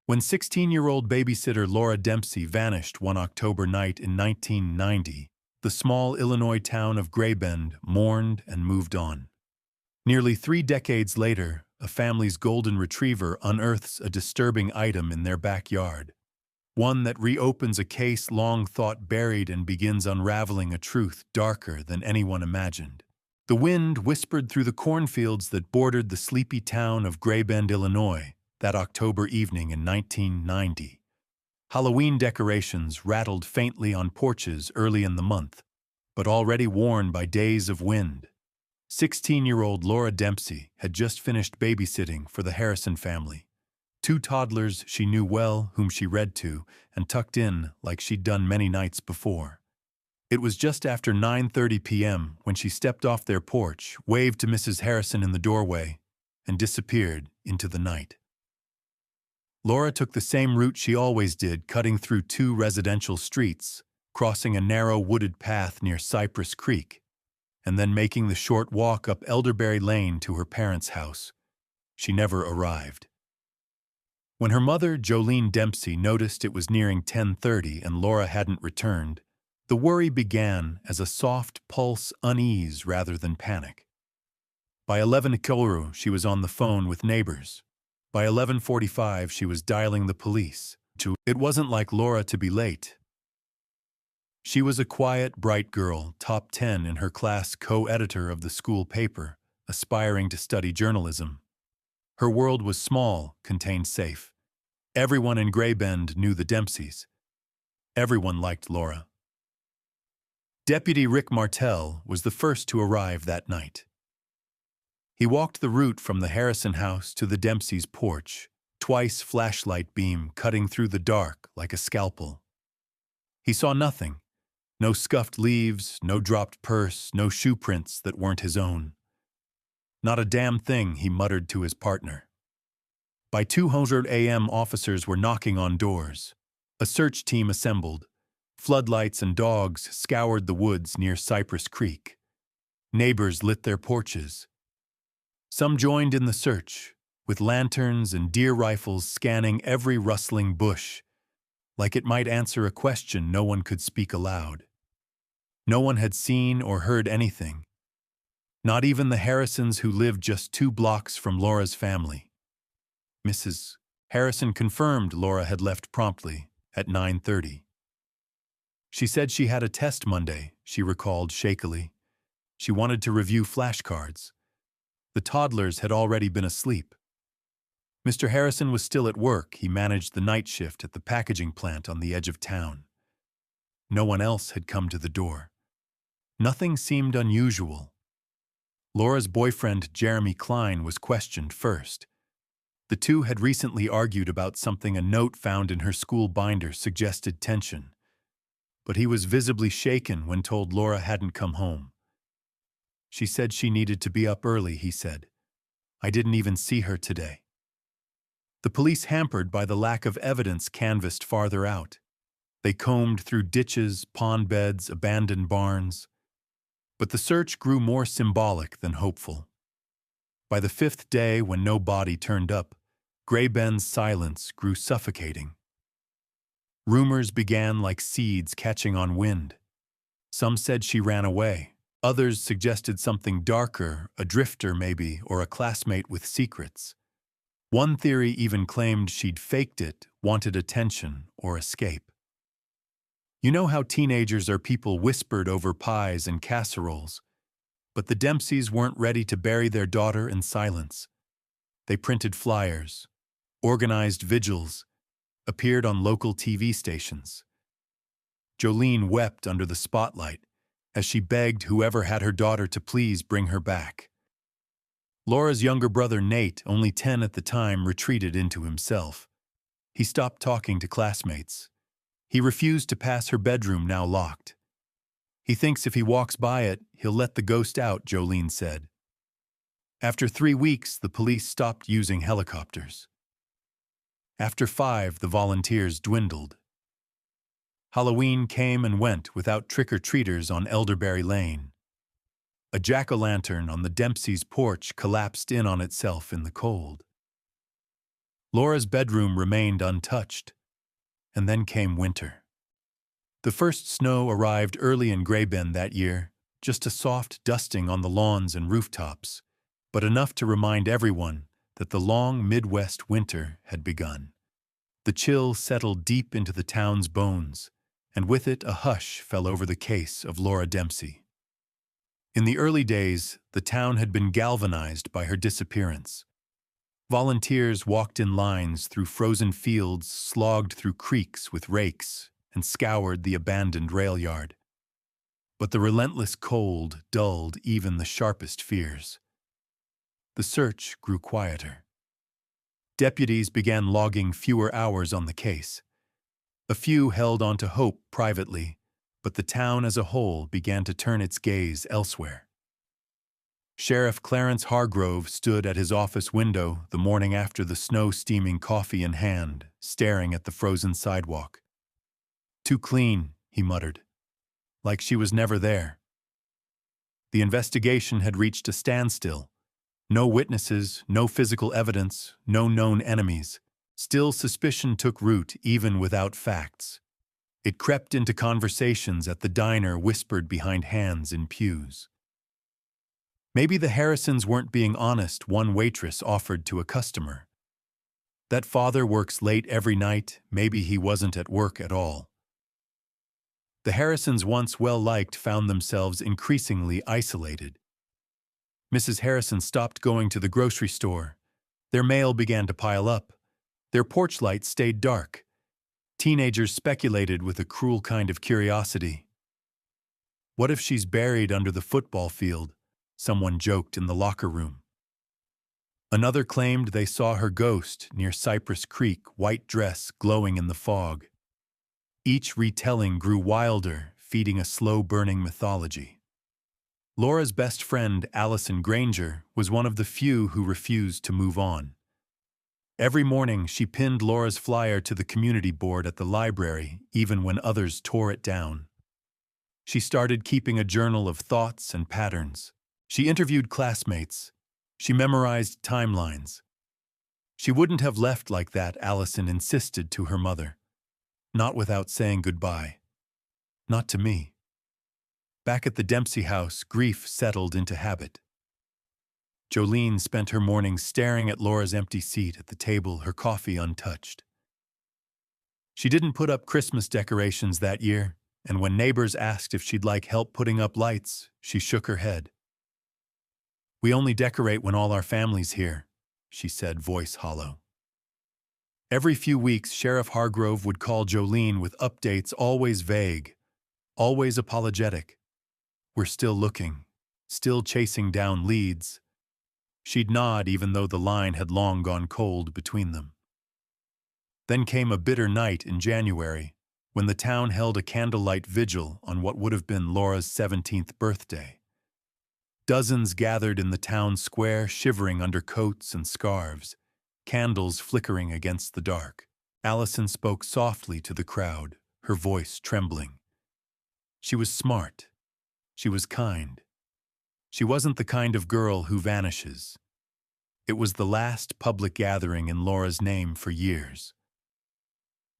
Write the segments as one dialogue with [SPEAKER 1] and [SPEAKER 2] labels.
[SPEAKER 1] When 16-year-old babysitter Laura Dempsey vanished one October night in 1990, the small Illinois town of Gray Bend mourned and moved on. Nearly 3 decades later, a family's golden retriever unearths a disturbing item in their backyard, one that reopens a case long thought buried and begins unraveling a truth darker than anyone imagined. The wind whispered through the cornfields that bordered the sleepy town of Gray Bend, Illinois, that October evening in 1990. Halloween decorations rattled faintly on porches early in the month, but already worn by days of wind. 16-year-old Laura Dempsey had just finished babysitting for the Harrison family. 2 toddlers she knew well, whom she read to and tucked in like she'd done many nights before. It was just after 9:30 p.m. when she stepped off their porch, waved to Mrs. Harrison in the doorway, and disappeared into the night. Laura took the same route she always did, cutting through 2 residential streets, crossing a narrow wooded path near Cypress Creek, and then making the short walk up Elderberry Lane to her parents' house. She never arrived. When her mother, Jolene Dempsey, noticed it was nearing 10:30 and Laura hadn't returned, the worry began as a soft pulse unease rather than panic. By 11 o'clock, she was on the phone with neighbors. By 11:45, she was dialing the police. It wasn't like Laura to be late. She was a quiet, bright girl, top 10 in her class, co-editor of the school paper, aspiring to study journalism. Her world was small, contained safe. Everyone in Gray Bend knew the Dempseys. Everyone liked Laura. Deputy Rick Martell was the first to arrive that night. He walked the route from the Harrison house to the Dempsey's porch, twice flashlight beam cutting through the dark like a scalpel. He saw nothing. No scuffed leaves, no dropped purse, no shoe prints that weren't his own. Not a damn thing, he muttered to his partner. By 2:00 a.m., officers were knocking on doors. A search team assembled. Floodlights and dogs scoured the woods near Cypress Creek. Neighbors lit their porches. Some joined in the search, with lanterns and deer rifles scanning every rustling bush, like it might answer a question no one could speak aloud. No one had seen or heard anything. Not even the Harrisons, who lived just 2 blocks from Laura's family. Mrs. Harrison confirmed Laura had left promptly at 9:30. She said she had a test Monday, she recalled shakily. She wanted to review flashcards. The toddlers had already been asleep. Mr. Harrison was still at work. He managed the night shift at the packaging plant on the edge of town. No one else had come to the door. Nothing seemed unusual. Laura's boyfriend, Jeremy Klein, was questioned first. The two had recently argued about something a note found in her school binder suggested tension. But he was visibly shaken when told Laura hadn't come home. She said she needed to be up early, he said. I didn't even see her today. The police, hampered by the lack of evidence, canvassed farther out. They combed through ditches, pond beds, abandoned barns. But the search grew more symbolic than hopeful. By the 5th day, when no body turned up, Gray Bend's silence grew suffocating. Rumors began like seeds catching on wind. Some said she ran away. Others suggested something darker, a drifter maybe, or a classmate with secrets. One theory even claimed she'd faked it, wanted attention, or escape. You know how teenagers are people whispered over pies and casseroles, but the Dempseys weren't ready to bury their daughter in silence. They printed flyers, organized vigils, appeared on local TV stations. Jolene wept under the spotlight as she begged whoever had her daughter to please bring her back. Laura's younger brother, Nate, only 10 at the time, retreated into himself. He stopped talking to classmates. He refused to pass her bedroom, now locked. He thinks if he walks by it, he'll let the ghost out, Jolene said. After 3 weeks, the police stopped using helicopters. After 5, the volunteers dwindled. Halloween came and went without trick-or-treaters on Elderberry Lane. A jack-o'-lantern on the Dempsey's porch collapsed in on itself in the cold. Laura's bedroom remained untouched, and then came winter. The first snow arrived early in Graybend that year, just a soft dusting on the lawns and rooftops, but enough to remind everyone that the long Midwest winter had begun. The chill settled deep into the town's bones, and with it a hush fell over the case of Laura Dempsey. In the early days, the town had been galvanized by her disappearance. Volunteers walked in lines through frozen fields, slogged through creeks with rakes, and scoured the abandoned rail yard. But the relentless cold dulled even the sharpest fears. The search grew quieter. Deputies began logging fewer hours on the case. A few held on to hope privately, but the town as a whole began to turn its gaze elsewhere. Sheriff Clarence Hargrove stood at his office window the morning after the snow, steaming coffee in hand, staring at the frozen sidewalk. "Too clean," he muttered, "like she was never there." The investigation had reached a standstill. No witnesses, no physical evidence, no known enemies. Still, suspicion took root even without facts. It crept into conversations at the diner, whispered behind hands in pews. Maybe the Harrisons weren't being honest, one waitress offered to a customer. That father works late every night, maybe he wasn't at work at all. The Harrisons, once well-liked, found themselves increasingly isolated. Mrs. Harrison stopped going to the grocery store. Their mail began to pile up. Their porch light stayed dark. Teenagers speculated with a cruel kind of curiosity. "What if she's buried under the football field?" someone joked in the locker room. Another claimed they saw her ghost near Cypress Creek, white dress glowing in the fog. Each retelling grew wilder, feeding a slow-burning mythology. Laura's best friend, Allison Granger, was one of the few who refused to move on. Every morning, she pinned Laura's flyer to the community board at the library, even when others tore it down. She started keeping a journal of thoughts and patterns. She interviewed classmates. She memorized timelines. She wouldn't have left like that, Allison insisted to her mother. Not without saying goodbye. Not to me. Back at the Dempsey house, grief settled into habit. Jolene spent her mornings staring at Laura's empty seat at the table, her coffee untouched. She didn't put up Christmas decorations that year, and when neighbors asked if she'd like help putting up lights, she shook her head. "We only decorate when all our family's here," she said, voice hollow. Every few weeks, Sheriff Hargrove would call Jolene with updates, always vague, always apologetic. "We're still looking, still chasing down leads." She'd nod even though the line had long gone cold between them. Then came a bitter night in January, when the town held a candlelight vigil on what would have been Laura's 17th birthday. Dozens gathered in the town square, shivering under coats and scarves, candles flickering against the dark. Allison spoke softly to the crowd, her voice trembling. She was smart. She was kind. She wasn't the kind of girl who vanishes. It was the last public gathering in Laura's name for years.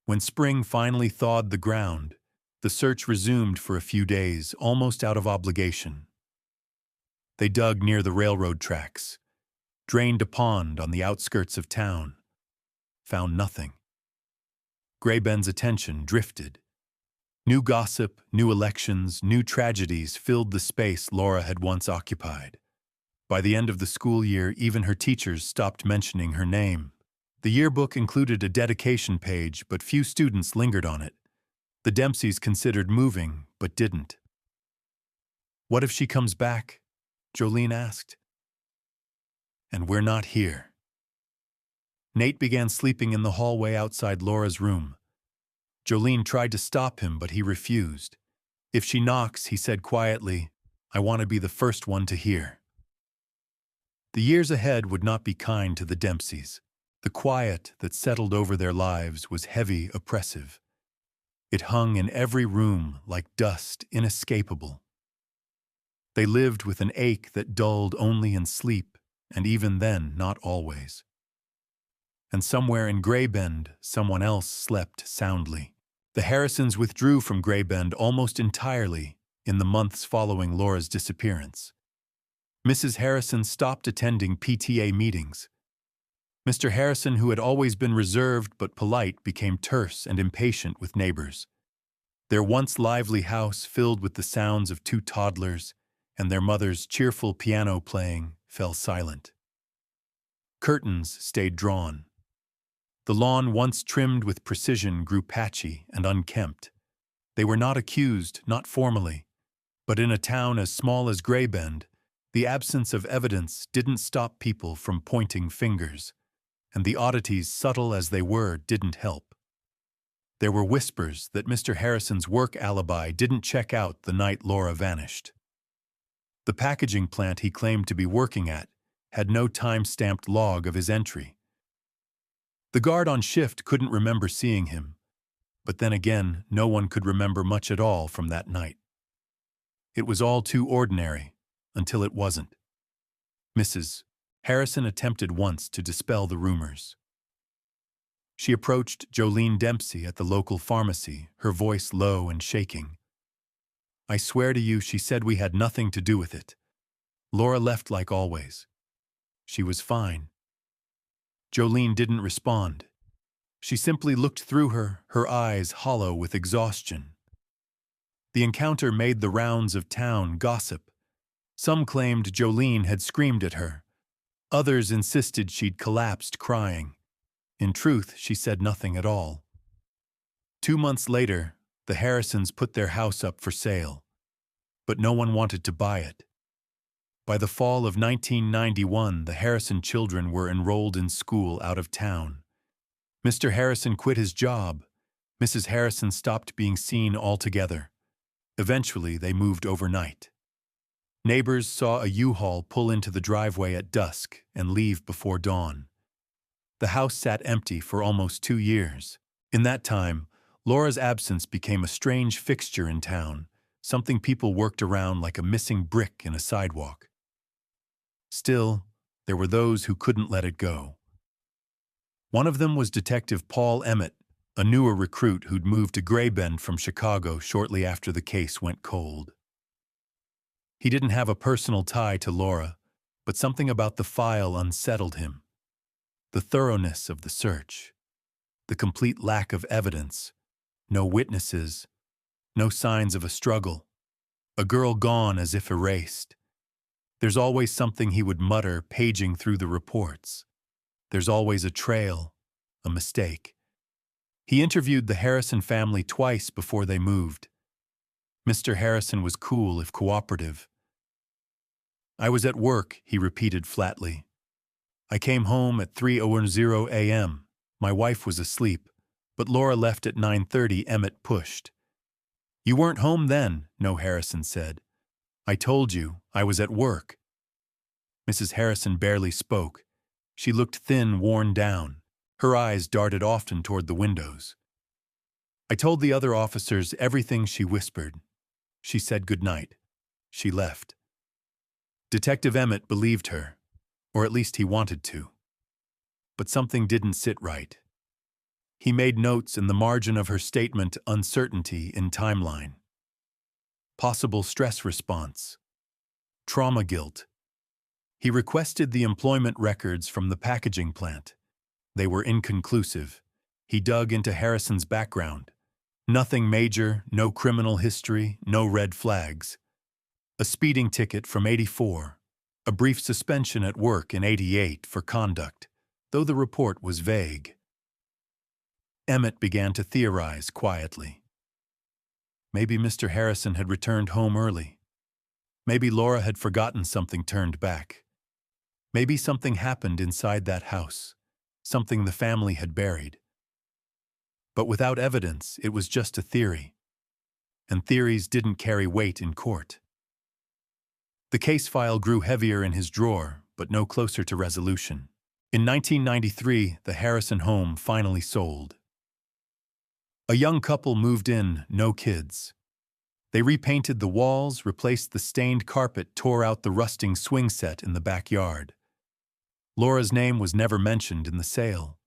[SPEAKER 1] When spring finally thawed the ground, the search resumed for a few days, almost out of obligation. They dug near the railroad tracks, drained a pond on the outskirts of town, found nothing. Graybend's attention drifted. New gossip, new elections, new tragedies filled the space Laura had once occupied. By the end of the school year, even her teachers stopped mentioning her name. The yearbook included a dedication page, but few students lingered on it. The Dempseys considered moving, but didn't. "What if she comes back?" Jolene asked. "And we're not here." Nate began sleeping in the hallway outside Laura's room. Jolene tried to stop him, but he refused. "If she knocks," he said quietly, "I want to be the first one to hear." The years ahead would not be kind to the Dempseys. The quiet that settled over their lives was heavy, oppressive. It hung in every room like dust, inescapable. They lived with an ache that dulled only in sleep, and even then, not always. And somewhere in Gray Bend, someone else slept soundly. The Harrisons withdrew from Gray Bend almost entirely in the months following Laura's disappearance. Mrs. Harrison stopped attending PTA meetings. Mr. Harrison, who had always been reserved but polite, became terse and impatient with neighbors. Their once lively house, filled with the sounds of two toddlers and their mother's cheerful piano playing, fell silent. Curtains stayed drawn. The lawn, once trimmed with precision, grew patchy and unkempt. They were not accused, not formally, but in a town as small as Gray Bend, the absence of evidence didn't stop people from pointing fingers, and the oddities, subtle as they were, didn't help. There were whispers that Mr. Harrison's work alibi didn't check out the night Laura vanished. The packaging plant he claimed to be working at had no time-stamped log of his entry. The guard on shift couldn't remember seeing him, but then again, no one could remember much at all from that night. It was all too ordinary, until it wasn't. Mrs. Harrison attempted once to dispel the rumors. She approached Jolene Dempsey at the local pharmacy, her voice low and shaking. "I swear to you," she said, "we had nothing to do with it. Laura left like always. She was fine." Jolene didn't respond. She simply looked through her eyes hollow with exhaustion. The encounter made the rounds of town gossip. Some claimed Jolene had screamed at her. Others insisted she'd collapsed crying. In truth, she said nothing at all. 2 months later, the Harrisons put their house up for sale, but no one wanted to buy it. By the fall of 1991, the Harrison children were enrolled in school out of town. Mr. Harrison quit his job. Mrs. Harrison stopped being seen altogether. Eventually, they moved overnight. Neighbors saw a U-Haul pull into the driveway at dusk and leave before dawn. The house sat empty for almost 2 years. In that time, Laura's absence became a strange fixture in town, something people worked around like a missing brick in a sidewalk. Still, there were those who couldn't let it go. One of them was Detective Paul Emmett, a newer recruit who'd moved to Gray Bend from Chicago shortly after the case went cold. He didn't have a personal tie to Laura, but something about the file unsettled him. The thoroughness of the search, the complete lack of evidence, no witnesses, no signs of a struggle, a girl gone as if erased. There's always something he would mutter, paging through the reports. There's always a trail, a mistake. He interviewed the Harrison family twice before they moved. Mr. Harrison was cool if cooperative. "I was at work," he repeated flatly. "I came home at 3:00 a.m. My wife was asleep, but Laura left at 9:30. Emmett pushed. "You weren't home then," No Harrison said. "I told you, I was at work." Mrs. Harrison barely spoke. She looked thin, worn down. Her eyes darted often toward the windows. "I told the other officers everything," she whispered. She said goodnight. She left. Detective Emmett believed her, or at least he wanted to. But something didn't sit right. He made notes in the margin of her statement, uncertainty in timeline. Possible stress response. Trauma guilt. He requested the employment records from the packaging plant. They were inconclusive. He dug into Harrison's background. Nothing major, no criminal history, no red flags. A speeding ticket from '84, a brief suspension at work in '88 for conduct, though the report was vague. Emmett began to theorize quietly. Maybe Mr. Harrison had returned home early. Maybe Laura had forgotten something, turned back. Maybe something happened inside that house, something the family had buried. But without evidence, it was just a theory. And theories didn't carry weight in court. The case file grew heavier in his drawer, but no closer to resolution. In 1993, the Harrison home finally sold. A young couple moved in, no kids. They repainted the walls, replaced the stained carpet, tore out the rusting swing set in the backyard. Laura's name was never mentioned in the sale.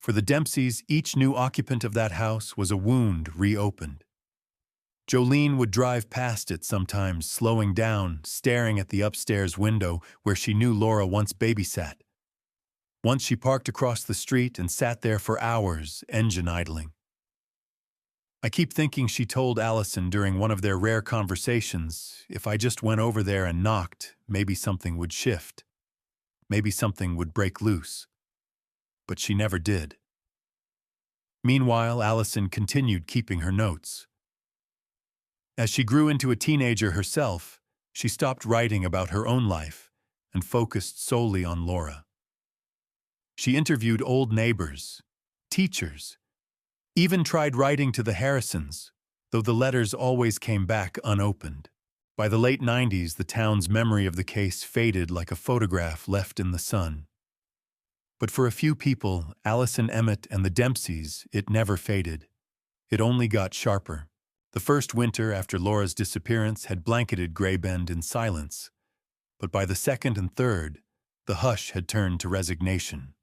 [SPEAKER 1] For the Dempseys, each new occupant of that house was a wound reopened. Jolene would drive past it sometimes, slowing down, staring at the upstairs window where she knew Laura once babysat. Once she parked across the street and sat there for hours, engine idling. I keep thinking she told Allison during one of their rare conversations, if I just went over there and knocked, maybe something would shift. Maybe something would break loose. But she never did. Meanwhile, Allison continued keeping her notes. As she grew into a teenager herself, she stopped writing about her own life and focused solely on Laura. She interviewed old neighbors, teachers, even tried writing to the Harrisons, though the letters always came back unopened. By the late 90s, the town's memory of the case faded like a photograph left in the sun. But for a few people, Allison Emmett and the Dempseys, it never faded. It only got sharper. The first winter after Laura's disappearance had blanketed Grey Bend in silence, but by the second and third, the hush had turned to resignation.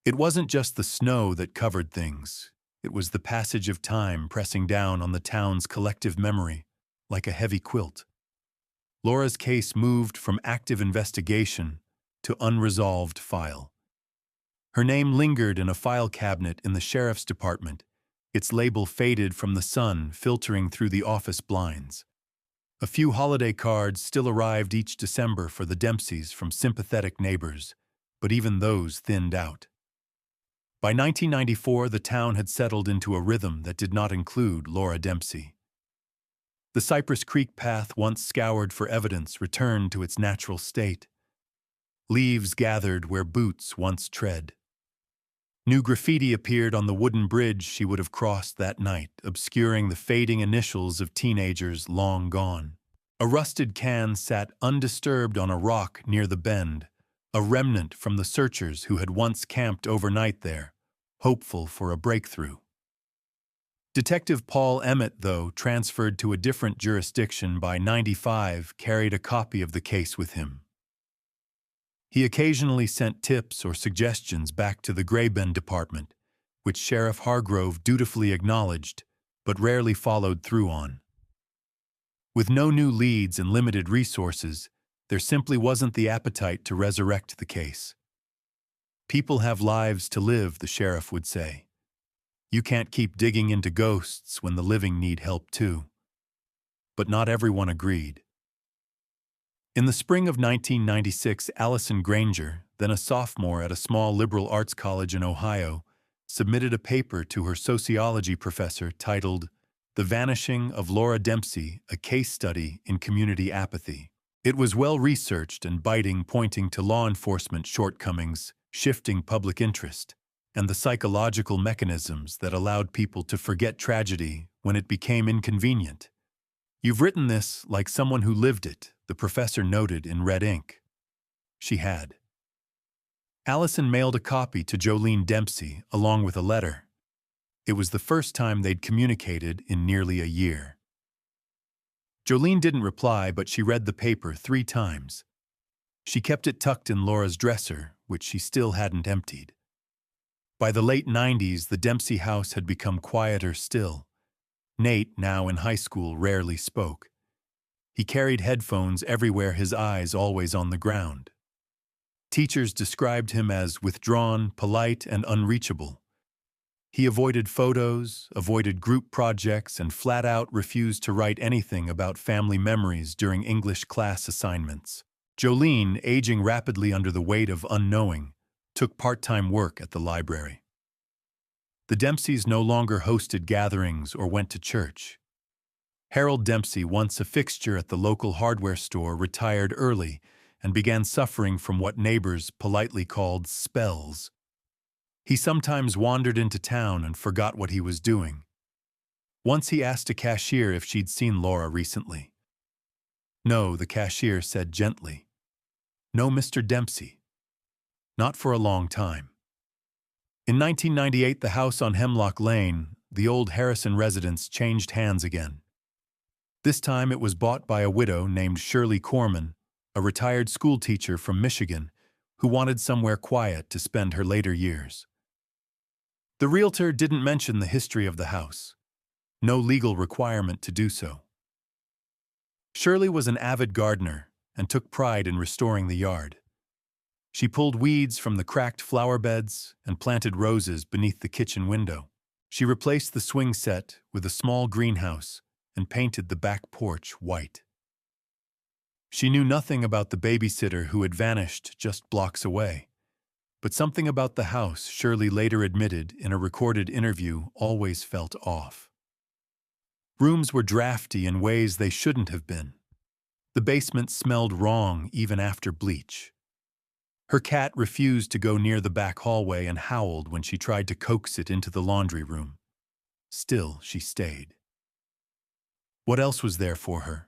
[SPEAKER 1] It wasn't just the snow that covered things. It was the passage of time pressing down on the town's collective memory, like a heavy quilt. Laura's case moved from active investigation to unresolved file. Her name lingered in a file cabinet in the sheriff's department, its label faded from the sun filtering through the office blinds. A few holiday cards still arrived each December for the Dempseys from sympathetic neighbors, but even those thinned out. By 1994, the town had settled into a rhythm that did not include Laura Dempsey. The Cypress Creek path, once scoured for evidence, returned to its natural state. Leaves gathered where boots once tread. New graffiti appeared on the wooden bridge she would have crossed that night, obscuring the fading initials of teenagers long gone. A rusted can sat undisturbed on a rock near the bend, a remnant from the searchers who had once camped overnight there, hopeful for a breakthrough. Detective Paul Emmett, though, transferred to a different jurisdiction by '95, carried a copy of the case with him. He occasionally sent tips or suggestions back to the Grey Bend department, which Sheriff Hargrove dutifully acknowledged, but rarely followed through on. With no new leads and limited resources, there simply wasn't the appetite to resurrect the case. People have lives to live, the sheriff would say. You can't keep digging into ghosts when the living need help too. But not everyone agreed. In the spring of 1996, Allison Granger, then a sophomore at a small liberal arts college in Ohio, submitted a paper to her sociology professor titled The Vanishing of Laura Dempsey, a Case Study in Community Apathy. It was well-researched and biting, pointing to law enforcement shortcomings, shifting public interest, and the psychological mechanisms that allowed people to forget tragedy when it became inconvenient. You've written this like someone who lived it, the professor noted in red ink. She had. Allison mailed a copy to Jolene Dempsey along with a letter. It was the first time they'd communicated in nearly a year. Jolene didn't reply, but she read the paper 3 times. She kept it tucked in Laura's dresser, which she still hadn't emptied. By the late 90s, the Dempsey house had become quieter still. Nate, now in high school, rarely spoke. He carried headphones everywhere, his eyes always on the ground. Teachers described him as withdrawn, polite, and unreachable. He avoided photos, avoided group projects, and flat out refused to write anything about family memories during English class assignments. Jolene, aging rapidly under the weight of unknowing, took part-time work at the library. The Dempseys no longer hosted gatherings or went to church. Harold Dempsey, once a fixture at the local hardware store, retired early and began suffering from what neighbors politely called spells. He sometimes wandered into town and forgot what he was doing. Once he asked a cashier if she'd seen Laura recently. No, the cashier said gently. No, Mr. Dempsey. Not for a long time. In 1998, the house on Hemlock Lane, the old Harrison residence, changed hands again. This time it was bought by a widow named Shirley Corman, a retired schoolteacher from Michigan, who wanted somewhere quiet to spend her later years. The realtor didn't mention the history of the house. No legal requirement to do so. Shirley was an avid gardener and took pride in restoring the yard. She pulled weeds from the cracked flower beds and planted roses beneath the kitchen window. She replaced the swing set with a small greenhouse and painted the back porch white. She knew nothing about the babysitter who had vanished just blocks away, but something about the house, Shirley later admitted in a recorded interview, always felt off. Rooms were drafty in ways they shouldn't have been. The basement smelled wrong even after bleach. Her cat refused to go near the back hallway and howled when she tried to coax it into the laundry room. Still, she stayed. What else was there for her?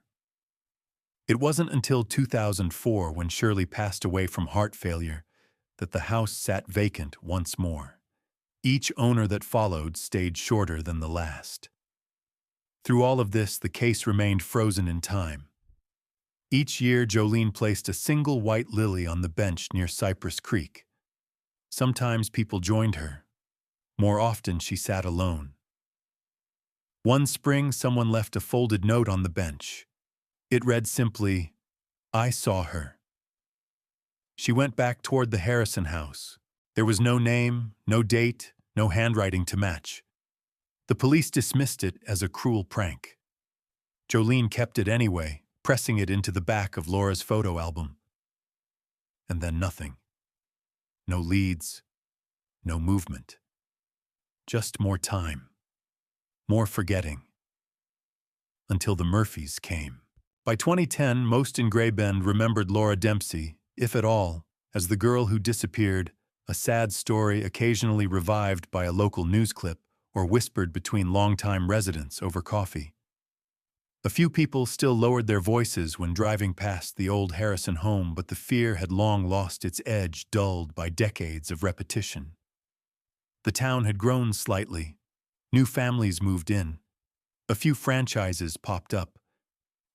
[SPEAKER 1] It wasn't until 2004, when Shirley passed away from heart failure, that the house sat vacant once more. Each owner that followed stayed shorter than the last. Through all of this, the case remained frozen in time. Each year, Jolene placed a single white lily on the bench near Cypress Creek. Sometimes people joined her. More often, she sat alone. One spring, someone left a folded note on the bench. It read simply, "I saw her." She went back toward the Harrison house. There was no name, no date, no handwriting to match. The police dismissed it as a cruel prank. Jolene kept it anyway, pressing it into the back of Laura's photo album. And then nothing. No leads, no movement. Just more time. More forgetting. Until the Murphys came. By 2010, most in Gray Bend remembered Laura Dempsey, if at all, as the girl who disappeared, a sad story occasionally revived by a local news clip or whispered between longtime residents over coffee. A few people still lowered their voices when driving past the old Harrison home, but the fear had long lost its edge, dulled by decades of repetition. The town had grown slightly. New families moved in. A few franchises popped up.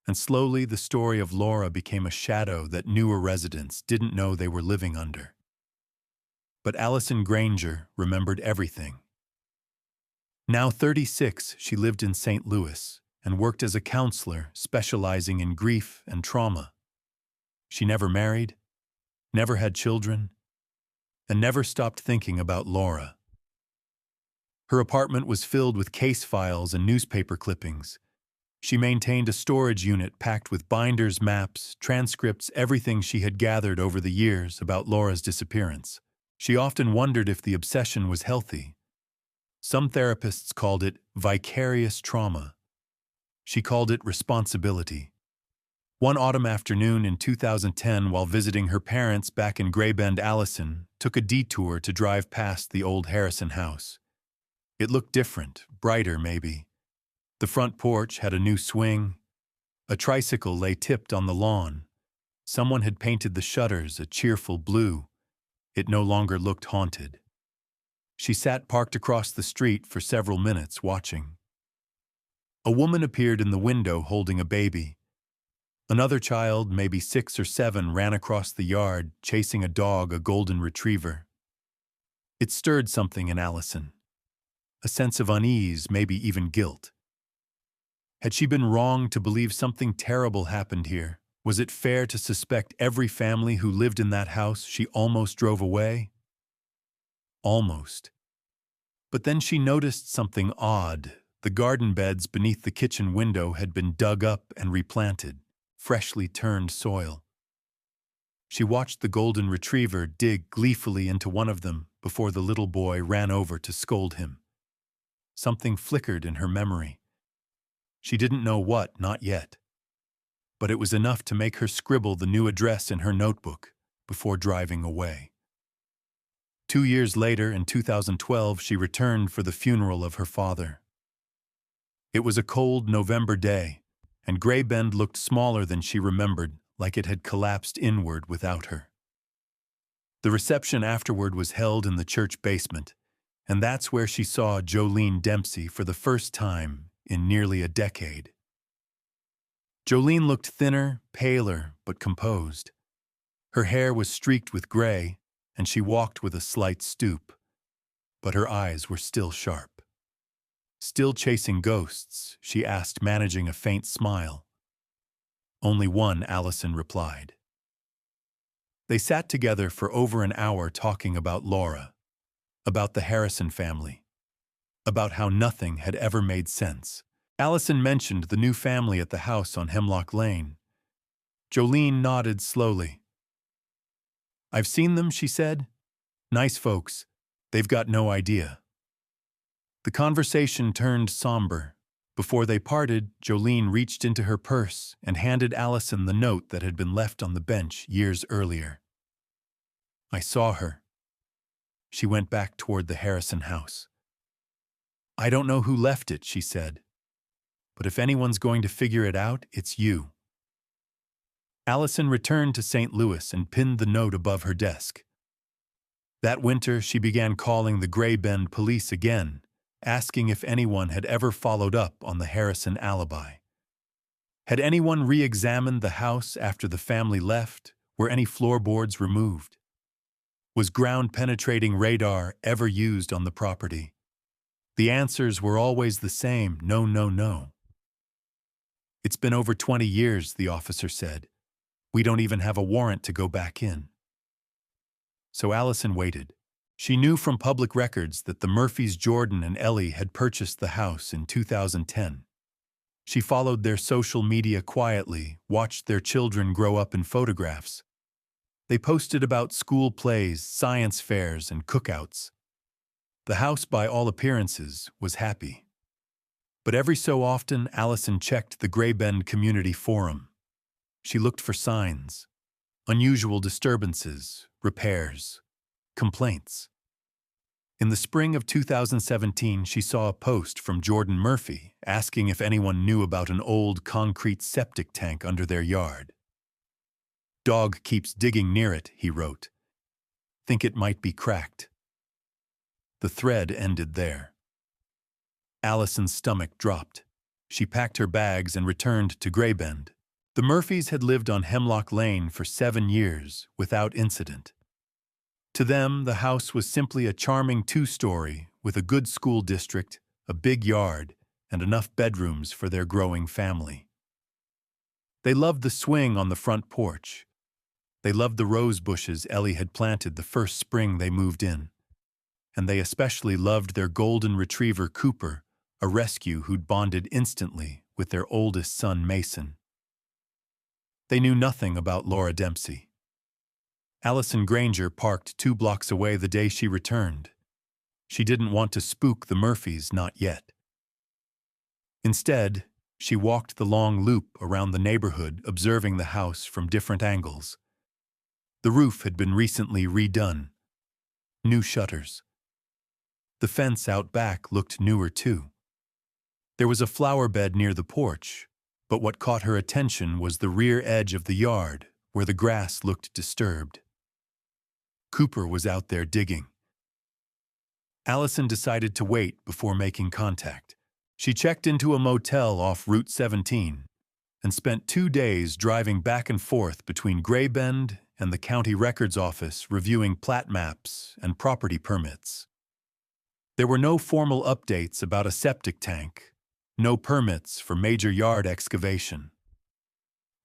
[SPEAKER 1] And slowly the story of Laura became a shadow that newer residents didn't know they were living under. But Allison Granger remembered everything. Now 36, she lived in St. Louis and worked as a counselor specializing in grief and trauma. She never married, never had children, and never stopped thinking about Laura. Her apartment was filled with case files and newspaper clippings. She maintained a storage unit packed with binders, maps, transcripts, everything she had gathered over the years about Laura's disappearance. She often wondered if the obsession was healthy. Some therapists called it vicarious trauma. She called it responsibility. One autumn afternoon in 2010, while visiting her parents back in Gray Bend, Allison took a detour to drive past the old Harrison house. It looked different, brighter maybe. The front porch had a new swing. A tricycle lay tipped on the lawn. Someone had painted the shutters a cheerful blue. It no longer looked haunted. She sat parked across the street for several minutes, watching. A woman appeared in the window holding a baby. Another child, maybe 6 or 7, ran across the yard, chasing a dog, a golden retriever. It stirred something in Allison. A sense of unease, maybe even guilt. Had she been wrong to believe something terrible happened here? Was it fair to suspect every family who lived in that house she almost drove away? Almost. But then she noticed something odd. The garden beds beneath the kitchen window had been dug up and replanted, freshly turned soil. She watched the golden retriever dig gleefully into one of them before the little boy ran over to scold him. Something flickered in her memory. She didn't know what, not yet. But it was enough to make her scribble the new address in her notebook before driving away. 2 years later, in 2012, she returned for the funeral of her father. It was a cold November day, and Gray Bend looked smaller than she remembered, like it had collapsed inward without her. The reception afterward was held in the church basement, and that's where she saw Jolene Dempsey for the first time in nearly a decade. Jolene looked thinner, paler, but composed. Her hair was streaked with gray, and she walked with a slight stoop. but her eyes were still sharp. "Still chasing ghosts?" she asked, managing a faint smile. "Only one," Allison replied. They sat together for over an hour talking about Laura, about the Harrison family, about how nothing had ever made sense. Allison mentioned the new family at the house on Hemlock Lane. Jolene nodded slowly. "I've seen them," she said. "Nice folks. They've got no idea." The conversation turned somber. Before they parted, Jolene reached into her purse and handed Allison the note that had been left on the bench years earlier. "I saw her." She went back toward the Harrison house. "I don't know who left it," she said. "But if anyone's going to figure it out, it's you." Allison returned to St. Louis and pinned the note above her desk. That winter, she began calling the Gray Bend police again, asking if anyone had ever followed up on the Harrison alibi. Had anyone re-examined the house after the family left? Were any floorboards removed? Was ground-penetrating radar ever used on the property? The answers were always the same: no, no, no. "It's been over 20 years, the officer said. "We don't even have a warrant to go back in." So Allison waited. She knew from public records that the Murphys, Jordan and Ellie, had purchased the house in 2010. She followed their social media quietly, watched their children grow up in photographs. They posted about school plays, science fairs, and cookouts. The house, by all appearances, was happy. But every so often, Allison checked the Gray Bend Community Forum. She looked for signs: unusual disturbances, repairs, complaints. In the spring of 2017, she saw a post from Jordan Murphy asking if anyone knew about an old concrete septic tank under their yard. "Dog keeps digging near it," he wrote. "Think it might be cracked." The thread ended there. Allison's stomach dropped. She packed her bags and returned to Gray Bend. The Murphys had lived on Hemlock Lane for 7 years without incident. To them, the house was simply a charming 2-story with a good school district, a big yard, and enough bedrooms for their growing family. They loved the swing on the front porch. They loved the rose bushes Ellie had planted the first spring they moved in. And they especially loved their golden retriever Cooper, a rescue who'd bonded instantly with their oldest son Mason. They knew nothing about Laura Dempsey. Allison Granger parked 2 blocks away the day she returned. She didn't want to spook the Murphys, not yet. Instead, she walked the long loop around the neighborhood, observing the house from different angles. The roof had been recently redone. New shutters. The fence out back looked newer too. There was a flower bed near the porch, but what caught her attention was the rear edge of the yard, where the grass looked disturbed. Cooper was out there digging. Allison decided to wait before making contact. She checked into a motel off Route 17 and spent 2 days driving back and forth between Gray Bend and the county records office, reviewing plat maps and property permits. There were no formal updates about a septic tank, no permits for major yard excavation.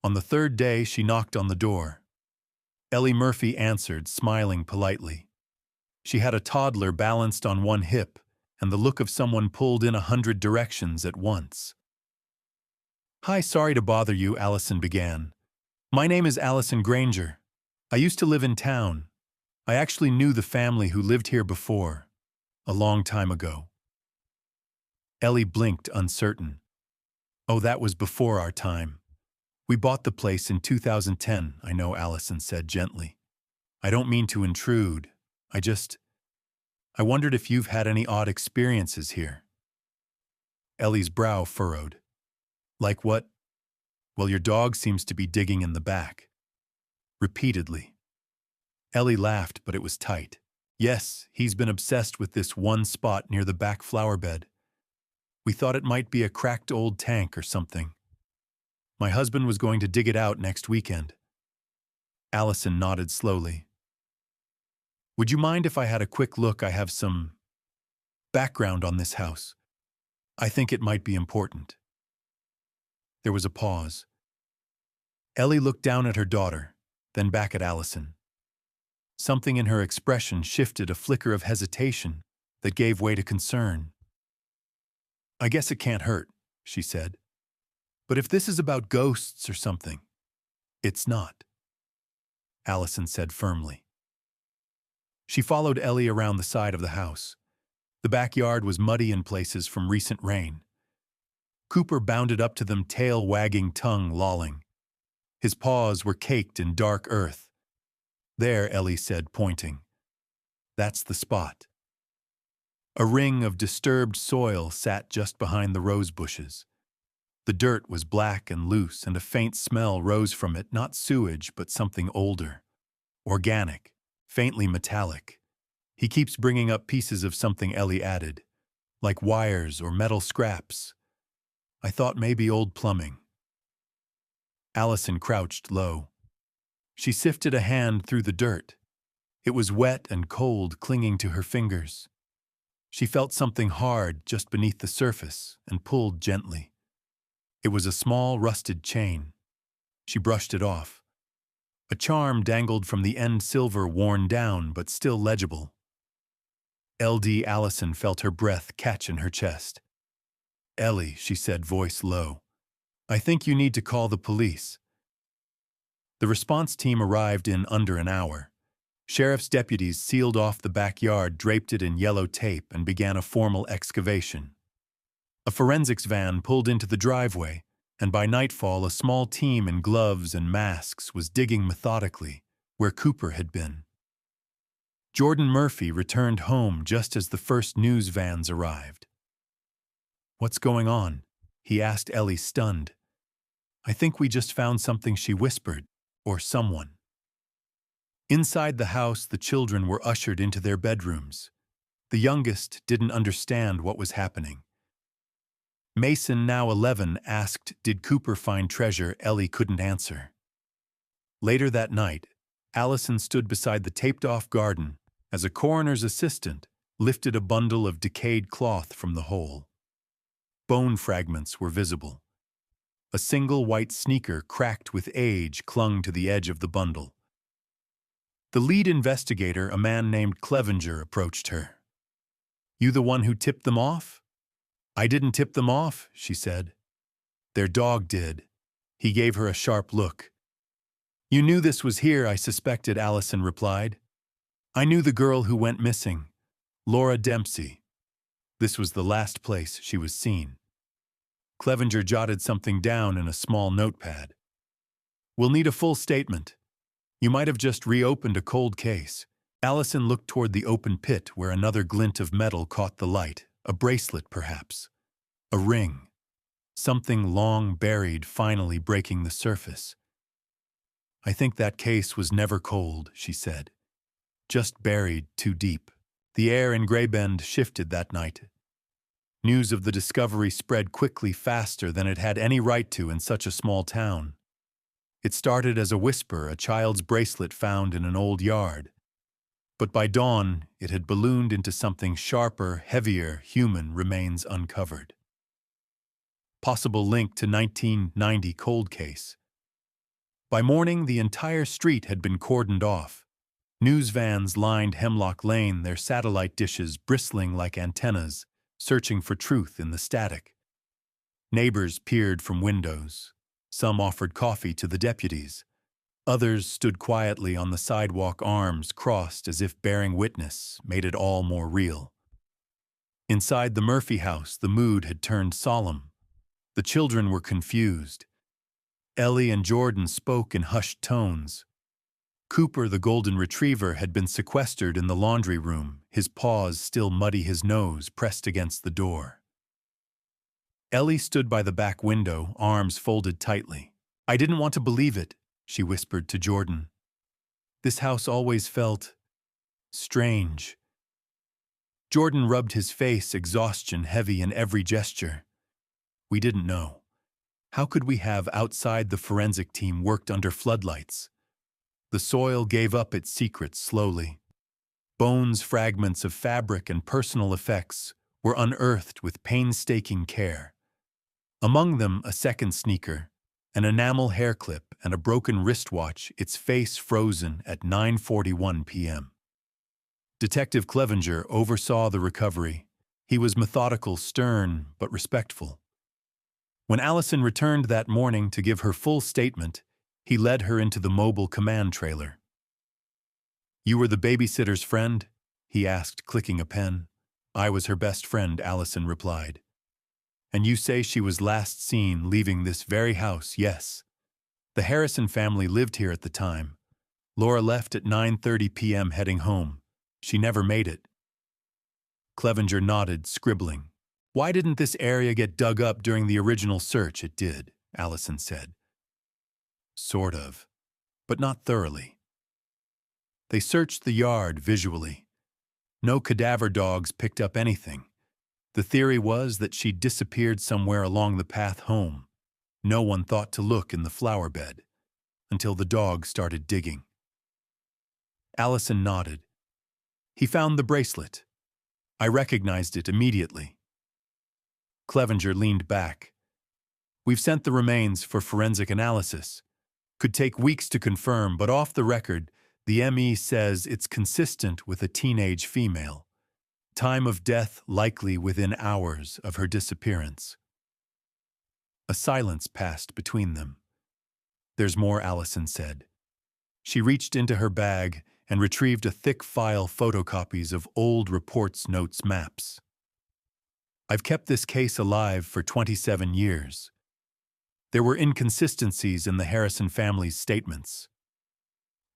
[SPEAKER 1] On the 3rd day, she knocked on the door. Ellie Murphy answered, smiling politely. She had a toddler balanced on one hip and the look of someone pulled in 100 directions at once. "Hi, sorry to bother you," Allison began. "My name is Allison Granger. I used to live in town. I actually knew the family who lived here before, a long time ago." Ellie blinked, uncertain. "Oh, that was before our time. We bought the place in 2010, I know," Allison said gently. "I don't mean to intrude. I wondered if you've had any odd experiences here." Ellie's brow furrowed. "Like what?" "Well, your dog seems to be digging in the back." Repeatedly. Ellie laughed, but it was tight. "Yes, he's been obsessed with this one spot near the back flower bed. We thought it might be a cracked old tank or something. My husband was going to dig it out next weekend." Allison nodded slowly. "Would you mind if I had a quick look? I have some Background on this house. I think it might be important." There was a pause. Ellie looked down at her daughter, then back at Allison. Something in her expression shifted, a flicker of hesitation that gave way to concern. "I guess it can't hurt," she said. "But if this is about ghosts or something." "It's not," Allison said firmly. She followed Ellie around the side of the house. The backyard was muddy in places from recent rain. Cooper bounded up to them, tail wagging, tongue lolling. His paws were caked in dark earth. "There," Ellie said, pointing. "That's the spot." A ring of disturbed soil sat just behind the rose bushes. The dirt was black and loose, and a faint smell rose from it, not sewage, but something older. Organic, faintly metallic. "He keeps bringing up pieces of something," Ellie added, "like wires or metal scraps. I thought maybe old plumbing." Allison crouched low. She sifted a hand through the dirt. It was wet and cold, clinging to her fingers. She felt something hard just beneath the surface and pulled gently. It was a small, rusted chain. She brushed it off. A charm dangled from the end, silver, worn down, but still legible. LD Allison felt her breath catch in her chest. "Ellie," she said, voice low, "I think you need to call the police." The response team arrived in under an hour. Sheriff's deputies sealed off the backyard, draped it in yellow tape, and began a formal excavation. A forensics van pulled into the driveway, and by nightfall a small team in gloves and masks was digging methodically where Cooper had been. Jordan Murphy returned home just as the first news vans arrived. "What's going on?" he asked Ellie, stunned. "I think we just found something," she whispered, "or someone." Inside the house, the children were ushered into their bedrooms. The youngest didn't understand what was happening. Mason, now 11, asked, "Did Cooper find treasure?" Ellie couldn't answer. Later that night, Allison stood beside the taped-off garden as a coroner's assistant lifted a bundle of decayed cloth from the hole. Bone fragments were visible. A single white sneaker, cracked with age, clung to the edge of the bundle. The lead investigator, a man named Clevenger, approached her. "You the one who tipped them off?" "I didn't tip them off," she said. "Their dog did." He gave her a sharp look. "You knew this was here," "I suspected," Allison replied. "I knew the girl who went missing, Laura Dempsey. This was the last place she was seen." Clevenger jotted something down in a small notepad. "We'll need a full statement. You might have just reopened a cold case." Allison looked toward the open pit where another glint of metal caught the light. A bracelet, perhaps. A ring. Something long buried, finally breaking the surface. "I think that case was never cold," she said. "Just buried too deep." The air in Graybend shifted that night. News of the discovery spread quickly, faster than it had any right to in such a small town. It started as a whisper, a child's bracelet found in an old yard. But by dawn, it had ballooned into something sharper, heavier, human remains uncovered. Possible link to 1990 cold case. By morning, the entire street had been cordoned off. News vans lined Hemlock Lane, their satellite dishes bristling like antennas, searching for truth in the static. Neighbors peered from windows. Some offered coffee to the deputies. Others stood quietly on the sidewalk, arms crossed as if bearing witness, made it all more real. Inside the Murphy house, the mood had turned solemn. The children were confused. Ellie and Jordan spoke in hushed tones. Cooper, the golden retriever, had been sequestered in the laundry room, his paws still muddy, his nose pressed against the door. Ellie stood by the back window, arms folded tightly. "I didn't want to believe it," she whispered to Jordan. "This house always felt strange." Jordan rubbed his face, exhaustion heavy in every gesture. "We didn't know. How could we have? Outside, the forensic team worked under floodlights. The soil gave up its secrets slowly. Bones, fragments of fabric, and personal effects were unearthed with painstaking care. Among them, a second sneaker, an enamel hair clip, and a broken wristwatch, its face frozen at 9:41 p.m. Detective Clevenger oversaw the recovery. He was methodical, stern, but respectful. When Allison returned that morning to give her full statement, he led her into the mobile command trailer. "You were the babysitter's friend?" he asked, clicking a pen. "I was her best friend," Allison replied. "And you say she was last seen leaving this very house?" "Yes. The Harrison family lived here at the time. Laura left at 9:30 p.m. heading home. She never made it." Clevenger nodded, scribbling. "Why didn't this area get dug up during the original search?" "It did," Allison said. "Sort of, but not thoroughly." They searched the yard visually. No cadaver dogs picked up anything. The theory was that she disappeared somewhere along the path home. No one thought to look in the flower bed until the dogs started digging. Allison nodded. "He found the bracelet. I recognized it immediately." Clevenger leaned back. "We've sent the remains for forensic analysis. Could take weeks to confirm, but off the record, the ME says it's consistent with a teenage female. Time of death likely within hours of her disappearance." A silence passed between them. "There's more," Allison said. She reached into her bag and retrieved a thick file photocopies of old reports, notes, maps. "I've kept this case alive for 27 years. There were inconsistencies in the Harrison family's statements.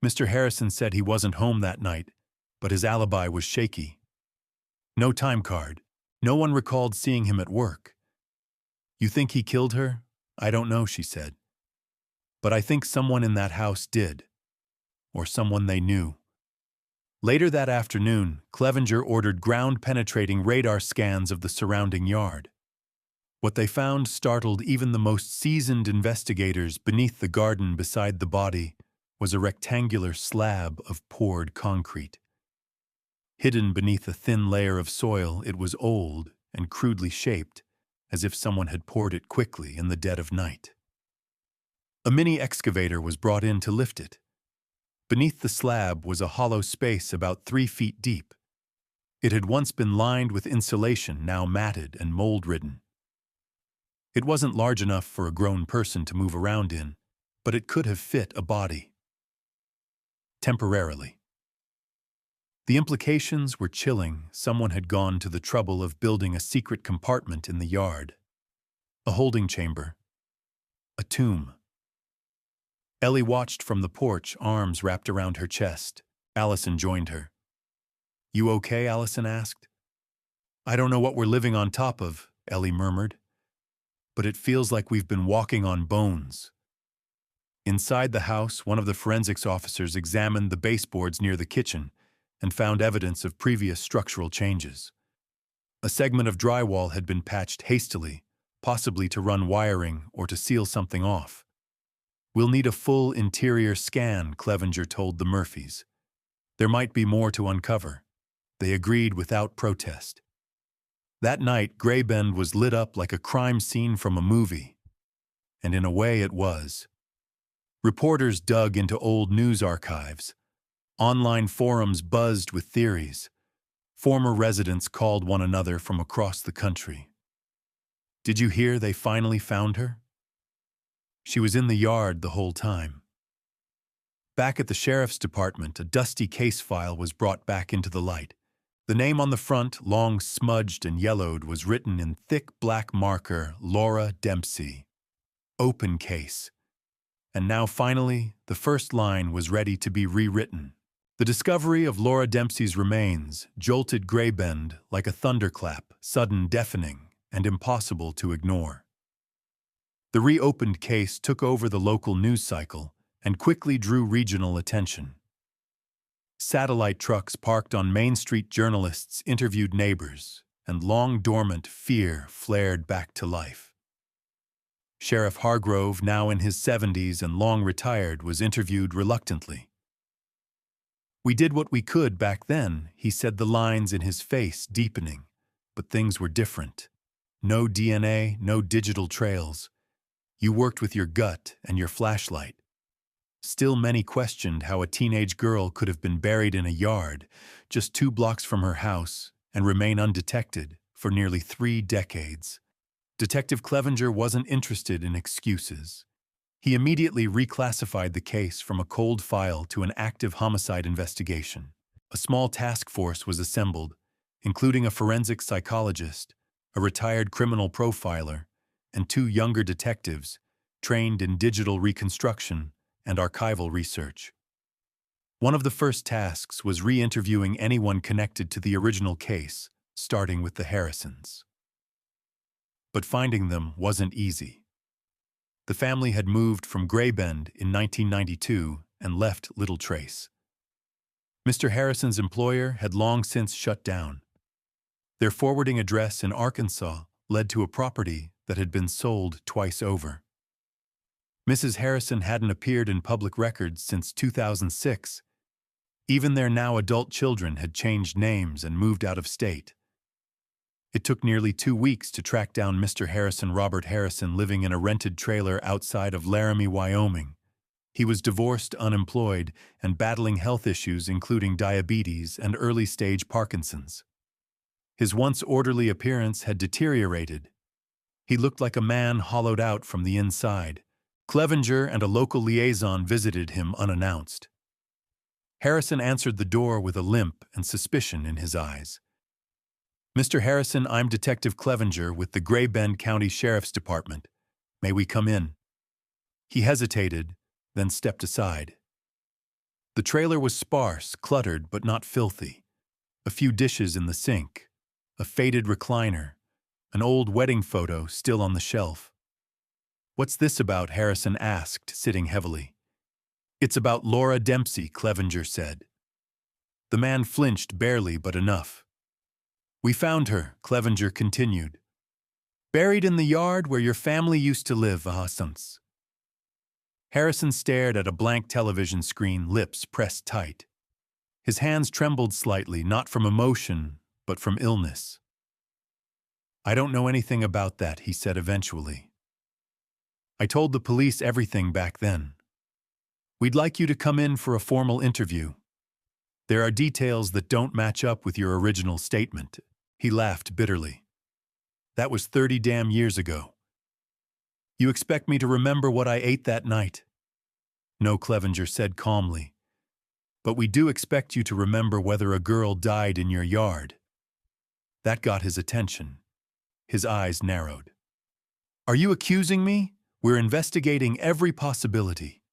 [SPEAKER 1] Mr. Harrison said he wasn't home that night, but his alibi was shaky. No time card. No one recalled seeing him at work. You think he killed her? I don't know," she said. "But I think someone in that house did. Or someone they knew." Later that afternoon, Clevenger ordered ground-penetrating radar scans of the surrounding yard. What they found startled even the most seasoned investigators. Beneath the garden beside the body was a rectangular slab of poured concrete. Hidden beneath a thin layer of soil, it was old and crudely shaped, as if someone had poured it quickly in the dead of night. A mini excavator was brought in to lift it. Beneath the slab was a hollow space about 3 feet deep. It had once been lined with insulation, now matted and mold-ridden. It wasn't large enough for a grown person to move around in, but it could have fit a body. Temporarily. The implications were chilling. Someone had gone to the trouble of building a secret compartment in the yard. A holding chamber. A tomb. Ellie watched from the porch, arms wrapped around her chest. Allison joined her. "You okay?" Allison asked. "I don't know what we're living on top of," Ellie murmured. "But it feels like we've been walking on bones." Inside the house, one of the forensics officers examined the baseboards near the kitchen and found evidence of previous structural changes. A segment of drywall had been patched hastily, possibly to run wiring or to seal something off. "We'll need a full interior scan," Clevenger told the Murphys. "There might be more to uncover." They agreed without protest. That night, Gray Bend was lit up like a crime scene from a movie. And in a way it was. Reporters dug into old news archives. Online forums buzzed with theories. Former residents called one another from across the country. "Did you hear they finally found her? She was in the yard the whole time." Back at the sheriff's department, a dusty case file was brought back into the light. The name on the front, long smudged and yellowed, was written in thick black marker, Laura Dempsey. Open case. And now finally, the first line was ready to be rewritten. The discovery of Laura Dempsey's remains jolted Gray Bend like a thunderclap, sudden, deafening, and impossible to ignore. The reopened case took over the local news cycle and quickly drew regional attention. Satellite trucks parked on Main Street, journalists interviewed neighbors, and long-dormant fear flared back to life. Sheriff Hargrove, now in his 70s and long retired, was interviewed reluctantly. "We did what we could back then," he said, the lines in his face deepening. But things were different. No DNA, no digital trails. You worked with your gut and your flashlight. Still, many questioned how a teenage girl could have been buried in a yard just 2 blocks from her house and remain undetected for nearly 3 decades. Detective Clevenger wasn't interested in excuses. He immediately reclassified the case from a cold file to an active homicide investigation. A small task force was assembled, including a forensic psychologist, a retired criminal profiler, and 2 younger detectives trained in digital reconstruction and archival research. One of the first tasks was re-interviewing anyone connected to the original case, starting with the Harrisons. But finding them wasn't easy. The family had moved from Graybend in 1992 and left little trace. Mr. Harrison's employer had long since shut down. Their forwarding address in Arkansas led to a property that had been sold twice over. Mrs. Harrison hadn't appeared in public records since 2006. Even their now adult children had changed names and moved out of state. It took nearly 2 weeks to track down Mr. Robert Harrison living in a rented trailer outside of Laramie, Wyoming. He was divorced, unemployed, and battling health issues including diabetes and early-stage Parkinson's. His once orderly appearance had deteriorated. He looked like a man hollowed out from the inside. Clevenger and a local liaison visited him unannounced. Harrison answered the door with a limp and suspicion in his eyes. "Mr. Harrison, I'm Detective Clevenger with the Graybend County Sheriff's Department. May we come in?" He hesitated, then stepped aside. The trailer was sparse, cluttered, but not filthy. A few dishes in the sink, a faded recliner, an old wedding photo still on the shelf. "What's this about?" Harrison asked, sitting heavily. "It's about Laura Dempsey," Clevenger said. The man flinched barely, but enough. "We found her," Clevenger continued. "Buried in the yard where your family used to live, since." Harrison stared at a blank television screen, lips pressed tight. His hands trembled slightly, not from emotion, but from illness. "I don't know anything about that," he said eventually. "I told the police everything back then. We'd like you to come in for a formal interview. There are details that don't match up with your original statement." He laughed bitterly. "That was 30 damn years ago. You expect me to remember what I ate that night?" "No," Clevenger said calmly. "But we do expect you to remember whether a girl died in your yard." That got his attention. His eyes narrowed. "Are you accusing me? We're investigating every possibility."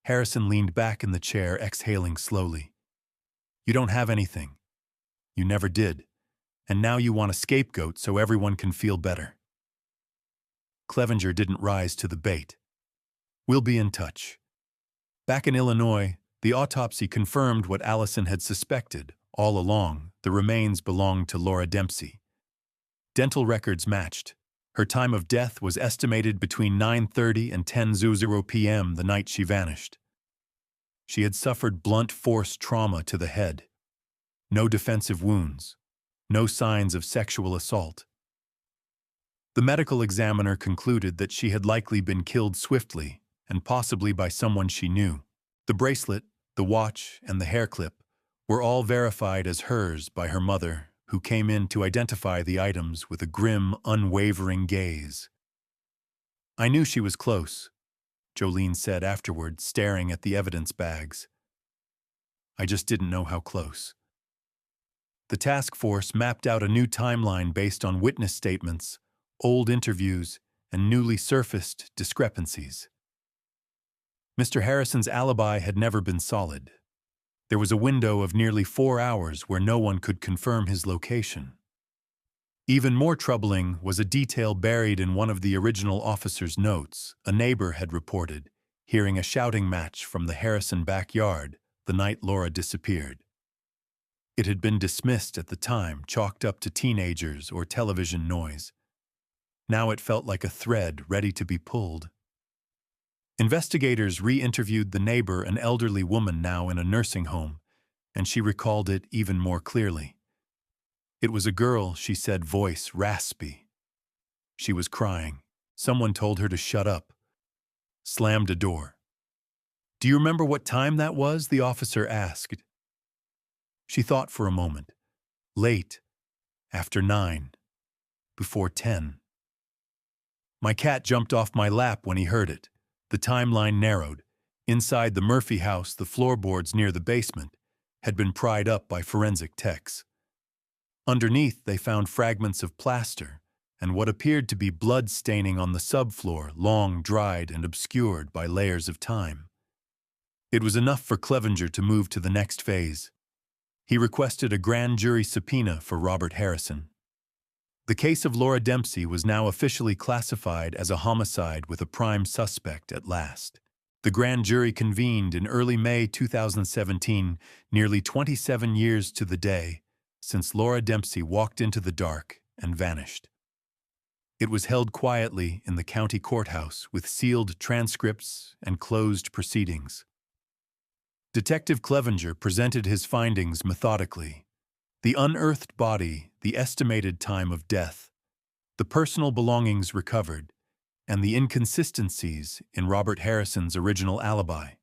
[SPEAKER 1] Harrison leaned back in the chair, exhaling slowly. "You don't have anything. You never did. And now you want a scapegoat so everyone can feel better." Clevenger didn't rise to the bait. "We'll be in touch." Back in Illinois, the autopsy confirmed what Allison had suspected. All along, the remains belonged to Laura Dempsey. Dental records matched. Her time of death was estimated between 9:30 and 10:00 p.m. the night she vanished. She had suffered blunt force trauma to the head. No defensive wounds. No signs of sexual assault. The medical examiner concluded that she had likely been killed swiftly and possibly by someone she knew. The bracelet, the watch, and the hair clip were all verified as hers by her mother, who came in to identify the items with a grim, unwavering gaze. "I knew she was close," Jolene said afterward, staring at the evidence bags. "I just didn't know how close." The task force mapped out a new timeline based on witness statements, old interviews, and newly surfaced discrepancies. Mr. Harrison's alibi had never been solid. There was a window of nearly 4 hours where no one could confirm his location. Even more troubling was a detail buried in one of the original officer's notes. A neighbor had reported hearing a shouting match from the Harrison backyard the night Laura disappeared. It had been dismissed at the time, chalked up to teenagers or television noise. Now it felt like a thread ready to be pulled. Investigators re-interviewed the neighbor, an elderly woman now in a nursing home, and she recalled it even more clearly. It was a girl, she said, voice raspy. She was crying. Someone told her to shut up. Slammed a door. Do you remember what time that was? The officer asked. She thought for a moment. Late. After 9. Before 10. My cat jumped off my lap when he heard it. The timeline narrowed. Inside the Murphy house, the floorboards near the basement had been pried up by forensic techs. Underneath, they found fragments of plaster and what appeared to be blood staining on the subfloor, long dried and obscured by layers of time. It was enough for Clevenger to move to the next phase. He requested a grand jury subpoena for Robert Harrison. The case of Laura Dempsey was now officially classified as a homicide with a prime suspect at last. The grand jury convened in early May 2017, nearly 27 years to the day since Laura Dempsey walked into the dark and vanished. It was held quietly in the county courthouse with sealed transcripts and closed proceedings. Detective Clevenger presented his findings methodically. The unearthed body, the estimated time of death, the personal belongings recovered, and the inconsistencies in Robert Harrison's original alibi.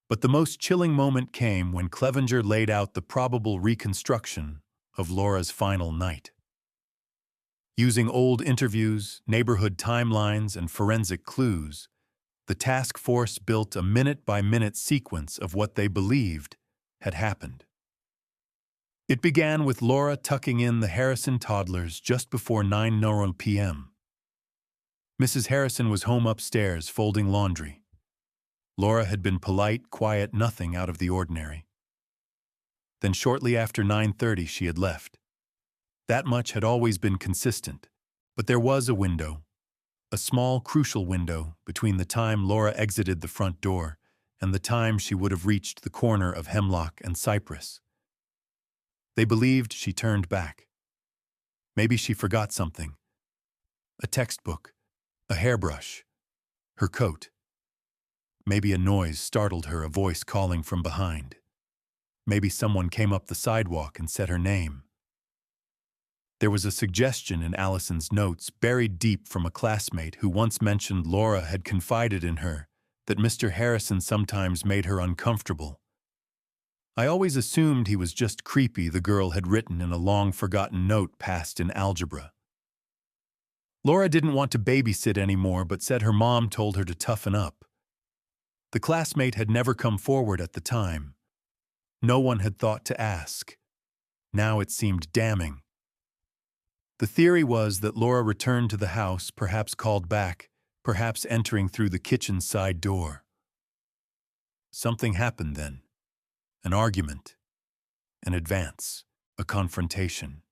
[SPEAKER 1] But the most chilling moment came when Clevenger laid out the probable reconstruction of Laura's final night. Using old interviews, neighborhood timelines, and forensic clues, the task force built a minute-by-minute sequence of what they believed had happened. It began with Laura tucking in the Harrison toddlers just before 9 p.m. Mrs. Harrison was home upstairs folding laundry. Laura had been polite, quiet, nothing out of the ordinary. Then shortly after 9:30 she had left. That much had always been consistent, but there was a window, a small, crucial window between the time Laura exited the front door and the time she would have reached the corner of Hemlock and Cypress. They believed she turned back. Maybe she forgot something. A textbook, a hairbrush, her coat. Maybe a noise startled her, a voice calling from behind. Maybe someone came up the sidewalk and said her name. There was a suggestion in Allison's notes, buried deep from a classmate who once mentioned Laura had confided in her that Mr. Harrison sometimes made her uncomfortable. I always assumed he was just creepy, the girl had written in a long-forgotten note passed in algebra. Laura didn't want to babysit anymore, but said her mom told her to toughen up. The classmate had never come forward at the time. No one had thought to ask. Now it seemed damning. The theory was that Laura returned to the house, perhaps called back, perhaps entering through the kitchen side door. Something happened then. An argument. An advance. A confrontation.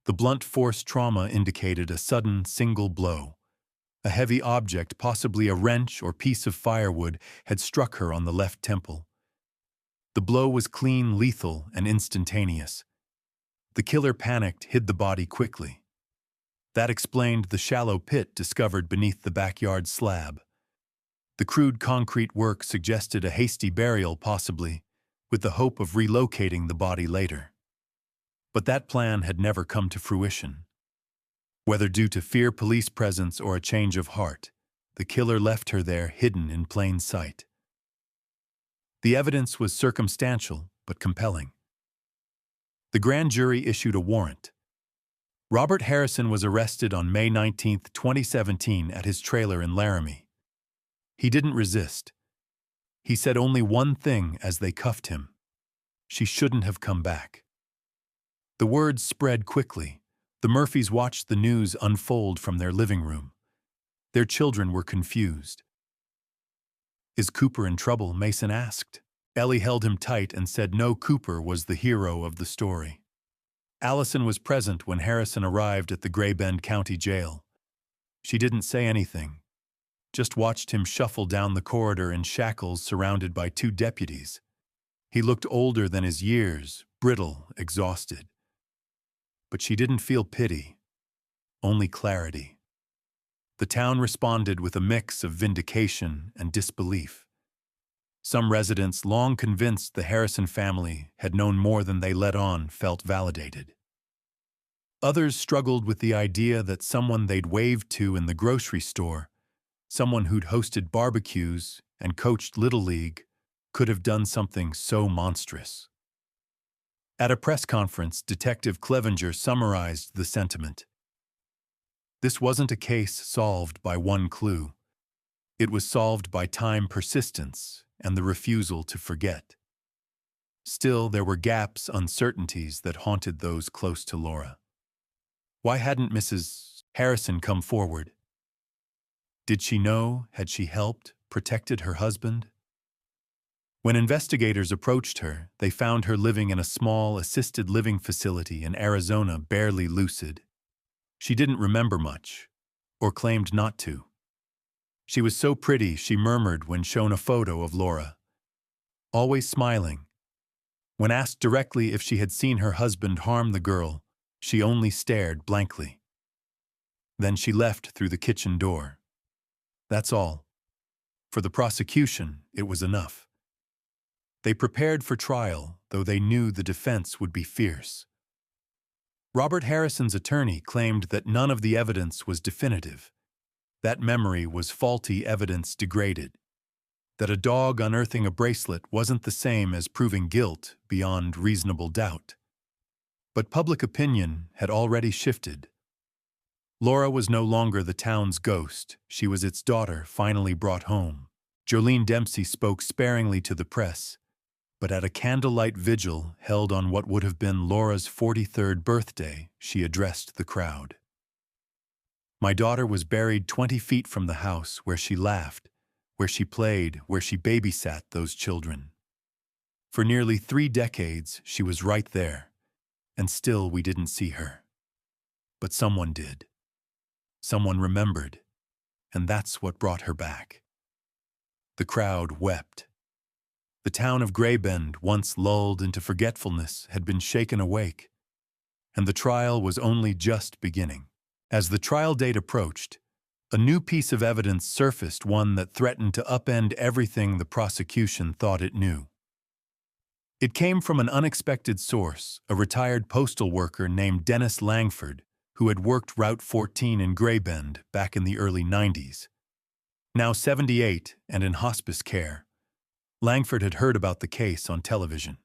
[SPEAKER 1] The blunt force trauma indicated a sudden single blow. A heavy object, possibly a wrench or piece of firewood, had struck her on the left temple. The blow was clean, lethal, and instantaneous. The killer panicked, hid the body quickly. That explained the shallow pit discovered beneath the backyard slab. The crude concrete work suggested a hasty burial, possibly, with the hope of relocating the body later. But that plan had never come to fruition. Whether due to fear, police presence, or a change of heart, the killer left her there, hidden in plain sight. The evidence was circumstantial, but compelling. The grand jury issued a warrant. Robert Harrison was arrested on May 19, 2017, at his trailer in Laramie. He didn't resist. He said only one thing as they cuffed him. She shouldn't have come back. The words spread quickly. The Murphys watched the news unfold from their living room. Their children were confused. "Is Cooper in trouble?" Mason asked. Ellie held him tight and said no, Cooper was the hero of the story. Allison was present when Harrison arrived at the Gray Bend County Jail. She didn't say anything, just watched him shuffle down the corridor in shackles surrounded by 2 deputies. He looked older than his years, brittle, exhausted. But she didn't feel pity, only clarity. The town responded with a mix of vindication and disbelief. Some residents, long convinced the Harrison family had known more than they let on, felt validated. Others struggled with the idea that someone they'd waved to in the grocery store, someone who'd hosted barbecues and coached Little League, could have done something so monstrous. At a press conference, Detective Clevenger summarized the sentiment. This wasn't a case solved by one clue. It was solved by time persistence and the refusal to forget. Still, there were gaps, uncertainties that haunted those close to Laura. Why hadn't Mrs. Harrison come forward? Did she know? Had she helped, protected her husband? When investigators approached her, they found her living in a small assisted living facility in Arizona, barely lucid. She didn't remember much, or claimed not to. She was so pretty, she murmured when shown a photo of Laura. Always smiling. When asked directly if she had seen her husband harm the girl, she only stared blankly. Then she left through the kitchen door. That's all. For the prosecution, it was enough. They prepared for trial, though they knew the defense would be fierce. Robert Harrison's attorney claimed that none of the evidence was definitive. That memory was faulty evidence degraded. That a dog unearthing a bracelet wasn't the same as proving guilt beyond reasonable doubt. But public opinion had already shifted. Laura was no longer the town's ghost. She was its daughter, finally brought home. Jolene Dempsey spoke sparingly to the press, but at a candlelight vigil held on what would have been Laura's 43rd birthday, she addressed the crowd. My daughter was buried 20 feet from the house where she laughed, where she played, where she babysat those children. For nearly 3 decades, she was right there, and still we didn't see her. But someone did. Someone remembered, and that's what brought her back. The crowd wept. The town of Graybend, once lulled into forgetfulness, had been shaken awake, and the trial was only just beginning. As the trial date approached, a new piece of evidence surfaced, one that threatened to upend everything the prosecution thought it knew. It came from an unexpected source, a retired postal worker named Dennis Langford, who had worked Route 14 in Graybend back in the early 90s. Now 78 and in hospice care, Langford had heard about the case on television.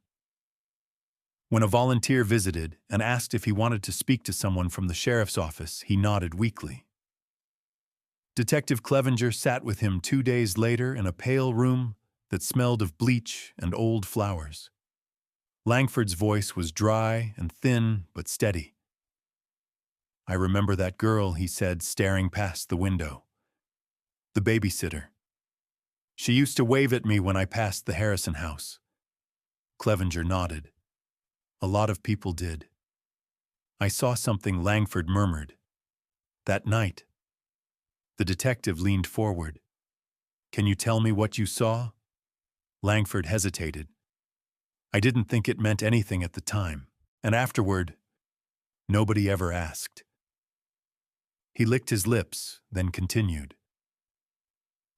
[SPEAKER 1] When a volunteer visited and asked if he wanted to speak to someone from the sheriff's office, he nodded weakly. Detective Clevenger sat with him 2 days later in a pale room that smelled of bleach and old flowers. Langford's voice was dry and thin but steady. "I remember that girl," he said, staring past the window. "The babysitter. She used to wave at me when I passed the Harrison house." Clevenger nodded. "A lot of people did." "I saw something," Langford murmured. "That night." The detective leaned forward. "Can you tell me what you saw?" Langford hesitated. "I didn't think it meant anything at the time, and afterward, nobody ever asked." He licked his lips, then continued.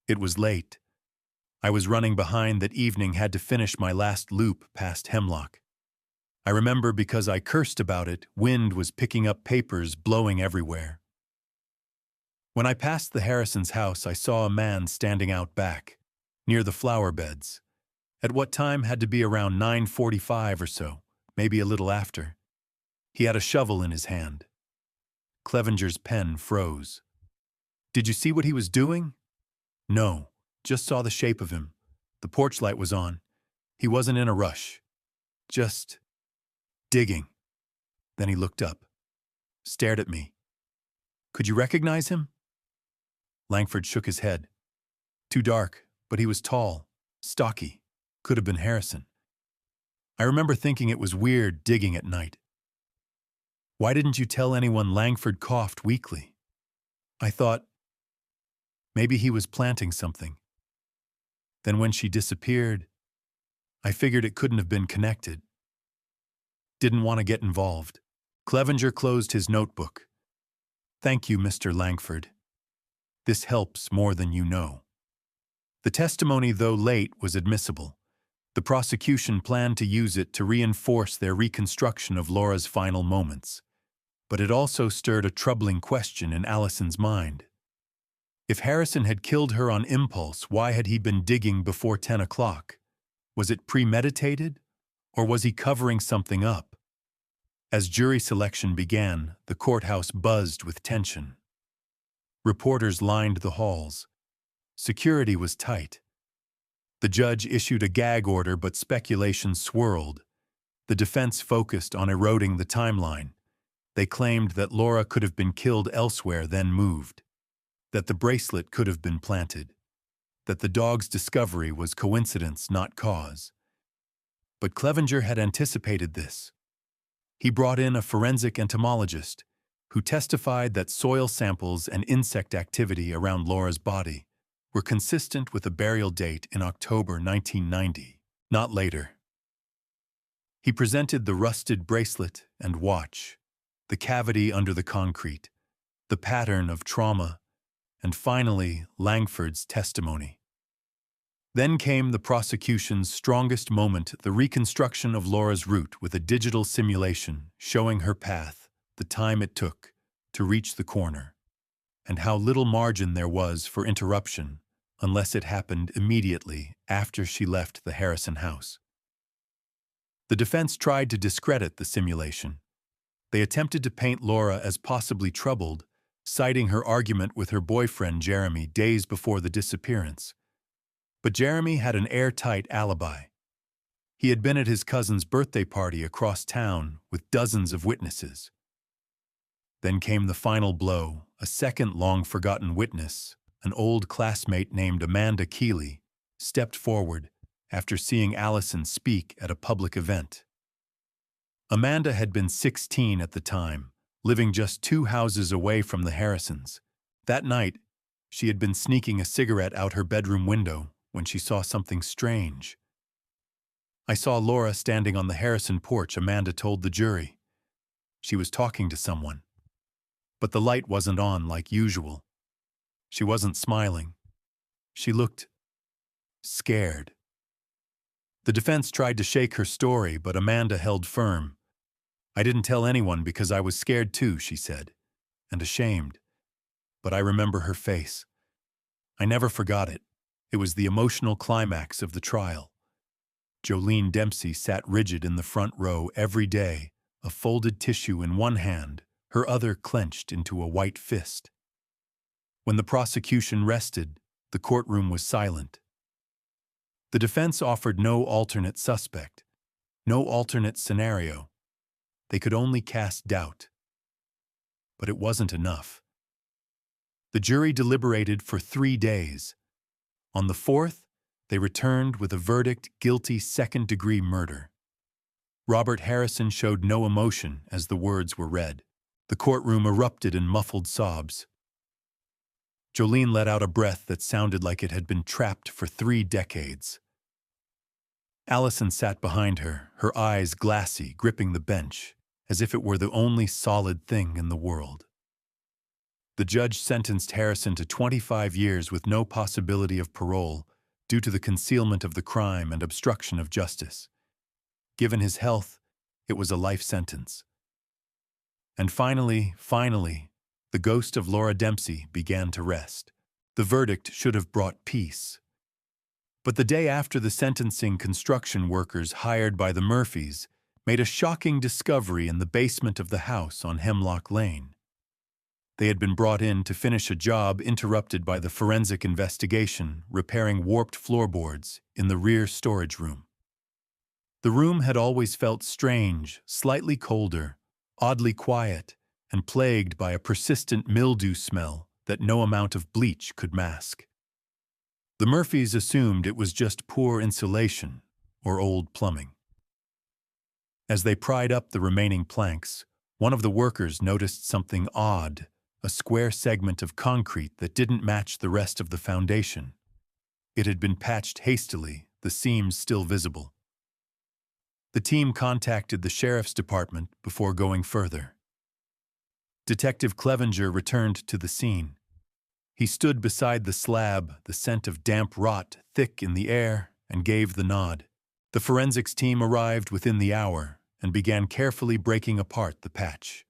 [SPEAKER 1] "It was late. I was running behind that evening, had to finish my last loop past Hemlock. I remember because I cursed about it, wind was picking up papers, blowing everywhere. When I passed the Harrisons' house, I saw a man standing out back, near the flower beds. At what time had to be around 9:45 or so, maybe a little after. He had a shovel in his hand." Clevenger's pen froze. "Did you see what he was doing?" "No, just saw the shape of him. The porch light was on. He wasn't in a rush. Just digging." Then he looked up, stared at me. "Could you recognize him?" Langford shook his head. "Too dark, but he was tall, stocky. Could have been Harrison. I remember thinking it was weird digging at night." "Why didn't you tell anyone?" Langford coughed weakly. "I thought maybe he was planting something. Then when she disappeared, I figured it couldn't have been connected. Didn't want to get involved." Clevenger closed his notebook. "Thank you, Mr. Langford. This helps more than you know." The testimony, though late, was admissible. The prosecution planned to use it to reinforce their reconstruction of Laura's final moments. But it also stirred a troubling question in Allison's mind. If Harrison had killed her on impulse, why had he been digging before 10 o'clock? Was it premeditated, or was he covering something up? As jury selection began, the courthouse buzzed with tension. Reporters lined the halls. Security was tight. The judge issued a gag order, but speculation swirled. The defense focused on eroding the timeline. They claimed that Laura could have been killed elsewhere, then moved. That the bracelet could have been planted. That the dog's discovery was coincidence, not cause. But Clevenger had anticipated this. He brought in a forensic entomologist who testified that soil samples and insect activity around Laura's body were consistent with a burial date in October 1990, not later. He presented the rusted bracelet and watch, the cavity under the concrete, the pattern of trauma, and finally Langford's testimony. Then came the prosecution's strongest moment, the reconstruction of Laura's route with a digital simulation showing her path, the time it took to reach the corner, and how little margin there was for interruption unless it happened immediately after she left the Harrison house. The defense tried to discredit the simulation. They attempted to paint Laura as possibly troubled, citing her argument with her boyfriend Jeremy days before the disappearance. But Jeremy had an airtight alibi. He had been at his cousin's birthday party across town with dozens of witnesses. Then came the final blow. A second long-forgotten witness, an old classmate named Amanda Keeley, stepped forward after seeing Allison speak at a public event. Amanda had been 16 at the time, living just 2 houses away from the Harrisons. That night, she had been sneaking a cigarette out her bedroom window when she saw something strange. "I saw Laura standing on the Harrison porch," Amanda told the jury. "She was talking to someone. But the light wasn't on like usual. She wasn't smiling. She looked scared." The defense tried to shake her story, but Amanda held firm. "I didn't tell anyone because I was scared too," she said, "and ashamed. But I remember her face. I never forgot it. It was the emotional climax of the trial." Jolene Dempsey sat rigid in the front row every day, a folded tissue in one hand, her other clenched into a white fist. When the prosecution rested, the courtroom was silent. The defense offered no alternate suspect, no alternate scenario. They could only cast doubt. But it wasn't enough. The jury deliberated for 3 days. On the 4th, they returned with a verdict: guilty second-degree murder. Robert Harrison showed no emotion as the words were read. The courtroom erupted in muffled sobs. Jolene let out a breath that sounded like it had been trapped for 3 decades. Allison sat behind her, her eyes glassy, gripping the bench, as if it were the only solid thing in the world. The judge sentenced Harrison to 25 years with no possibility of parole due to the concealment of the crime and obstruction of justice. Given his health, it was a life sentence. And finally, the ghost of Laura Dempsey began to rest. The verdict should have brought peace. But the day after, the sentencing, construction workers hired by the Murphys made a shocking discovery in the basement of the house on Hemlock Lane. They had been brought in to finish a job interrupted by the forensic investigation, repairing warped floorboards in the rear storage room. The room had always felt strange, slightly colder, oddly quiet, and plagued by a persistent mildew smell that no amount of bleach could mask. The Murphys assumed it was just poor insulation or old plumbing. As they pried up the remaining planks, one of the workers noticed something odd: a square segment of concrete that didn't match the rest of the foundation. It had been patched hastily, the seams still visible. The team contacted the sheriff's department before going further. Detective Clevenger returned to the scene. He stood beside the slab, the scent of damp rot thick in the air, and gave the nod. The forensics team arrived within the hour and began carefully breaking apart the patch.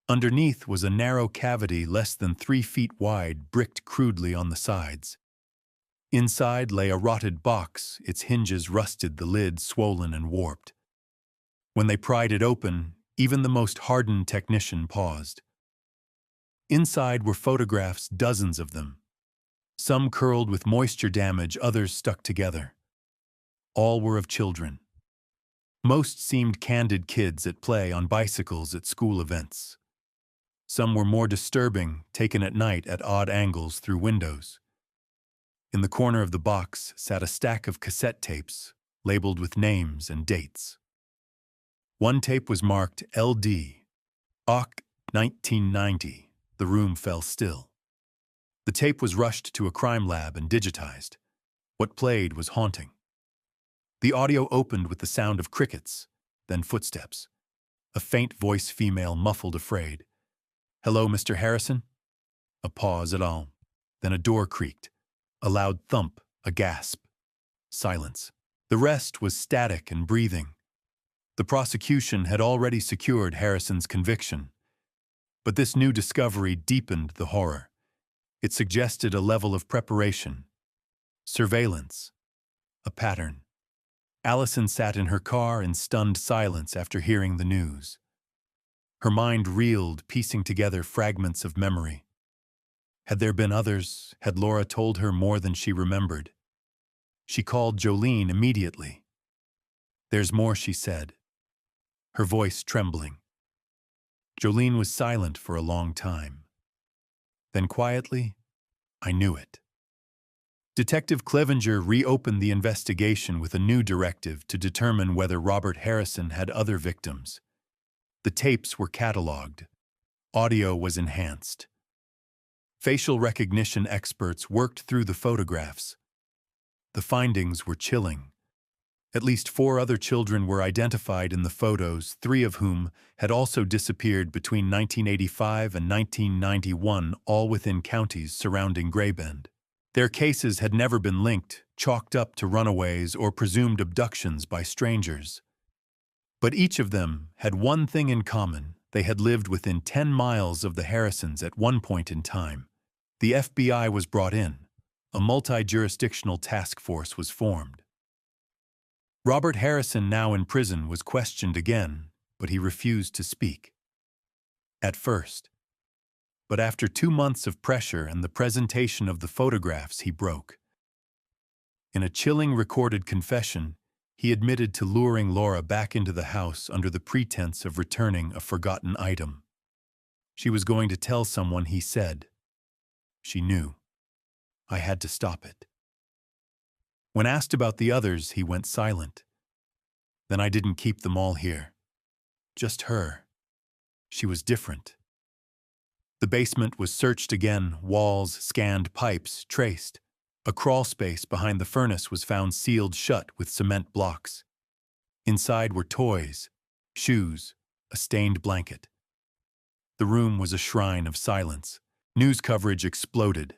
[SPEAKER 1] Underneath was a narrow cavity less than 3 feet wide, bricked crudely on the sides. Inside lay a rotted box, its hinges rusted, the lid swollen and warped. When they pried it open, even the most hardened technician paused. Inside were photographs, dozens of them. Some curled with moisture damage, others stuck together. All were of children. Most seemed candid kids at play on bicycles at school events. Some were more disturbing, taken at night at odd angles through windows. In the corner of the box sat a stack of cassette tapes, labeled with names and dates. One tape was marked LD, OC 1990. The room fell still. The tape was rushed to a crime lab and digitized. What played was haunting. The audio opened with the sound of crickets, then footsteps. A faint voice, female, muffled, afraid. "Hello, Mr. Harrison?" A pause at all. Then a door creaked. A loud thump, a gasp. Silence. The rest was static and breathing. The prosecution had already secured Harrison's conviction. But this new discovery deepened the horror. It suggested a level of preparation, surveillance, a pattern. Allison sat in her car in stunned silence after hearing the news. Her mind reeled, piecing together fragments of memory. Had there been others? Had Laura told her more than she remembered? She called Jolene immediately. "There's more," she said, her voice trembling. Jolene was silent for a long time. Then quietly, "I knew it." Detective Clevenger reopened the investigation with a new directive to determine whether Robert Harrison had other victims. The tapes were cataloged. Audio was enhanced. Facial recognition experts worked through the photographs. The findings were chilling. At least 4 other children were identified in the photos, 3 of whom had also disappeared between 1985 and 1991, all within counties surrounding Graybend. Their cases had never been linked, chalked up to runaways or presumed abductions by strangers. But each of them had one thing in common: they had lived within 10 miles of the Harrisons at one point in time. The FBI was brought in. A multi-jurisdictional task force was formed. Robert Harrison, now in prison, was questioned again, but he refused to speak. At first. But after 2 months of pressure and the presentation of the photographs, he broke. In a chilling recorded confession, he admitted to luring Laura back into the house under the pretense of returning a forgotten item. She was going to tell someone, he said. She knew. I had to stop it. When asked about the others, he went silent. Then I didn't keep them all here. Just her. She was different. The basement was searched again, walls scanned, pipes traced. A crawl space behind the furnace was found sealed shut with cement blocks. Inside were toys, shoes, a stained blanket. The room was a shrine of silence. News coverage exploded.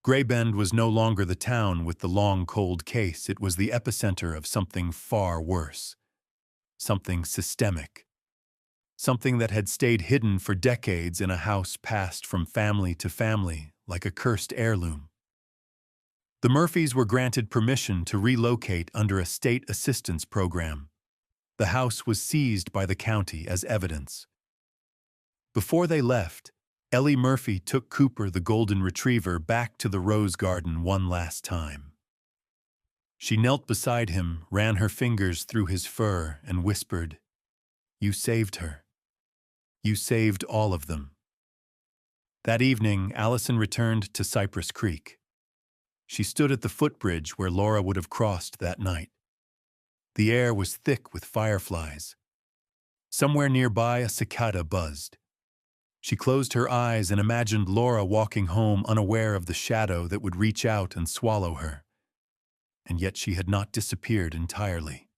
[SPEAKER 1] Graybend was no longer the town with the long, cold case. It was the epicenter of something far worse. Something systemic. Something that had stayed hidden for decades in a house passed from family to family like a cursed heirloom. The Murphys were granted permission to relocate under a state assistance program. The house was seized by the county as evidence. Before they left, Ellie Murphy took Cooper, the golden retriever, back to the rose garden one last time. She knelt beside him, ran her fingers through his fur, and whispered, "You saved her. You saved all of them." That evening, Allison returned to Cypress Creek. She stood at the footbridge where Laura would have crossed that night. The air was thick with fireflies. Somewhere nearby, a cicada buzzed. She closed her eyes and imagined Laura walking home, unaware of the shadow that would reach out and swallow her. And yet she had not disappeared entirely.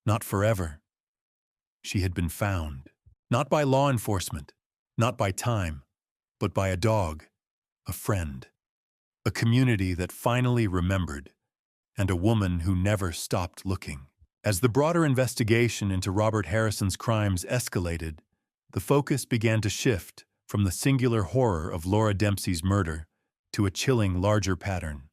[SPEAKER 1] Not forever. She had been found. Not by law enforcement, not by time, but by a dog. a friend, a community that finally remembered, and a woman who never stopped looking. As the broader investigation into Robert Harrison's crimes escalated, the focus began to shift from the singular horror of Laura Dempsey's murder to a chilling larger pattern.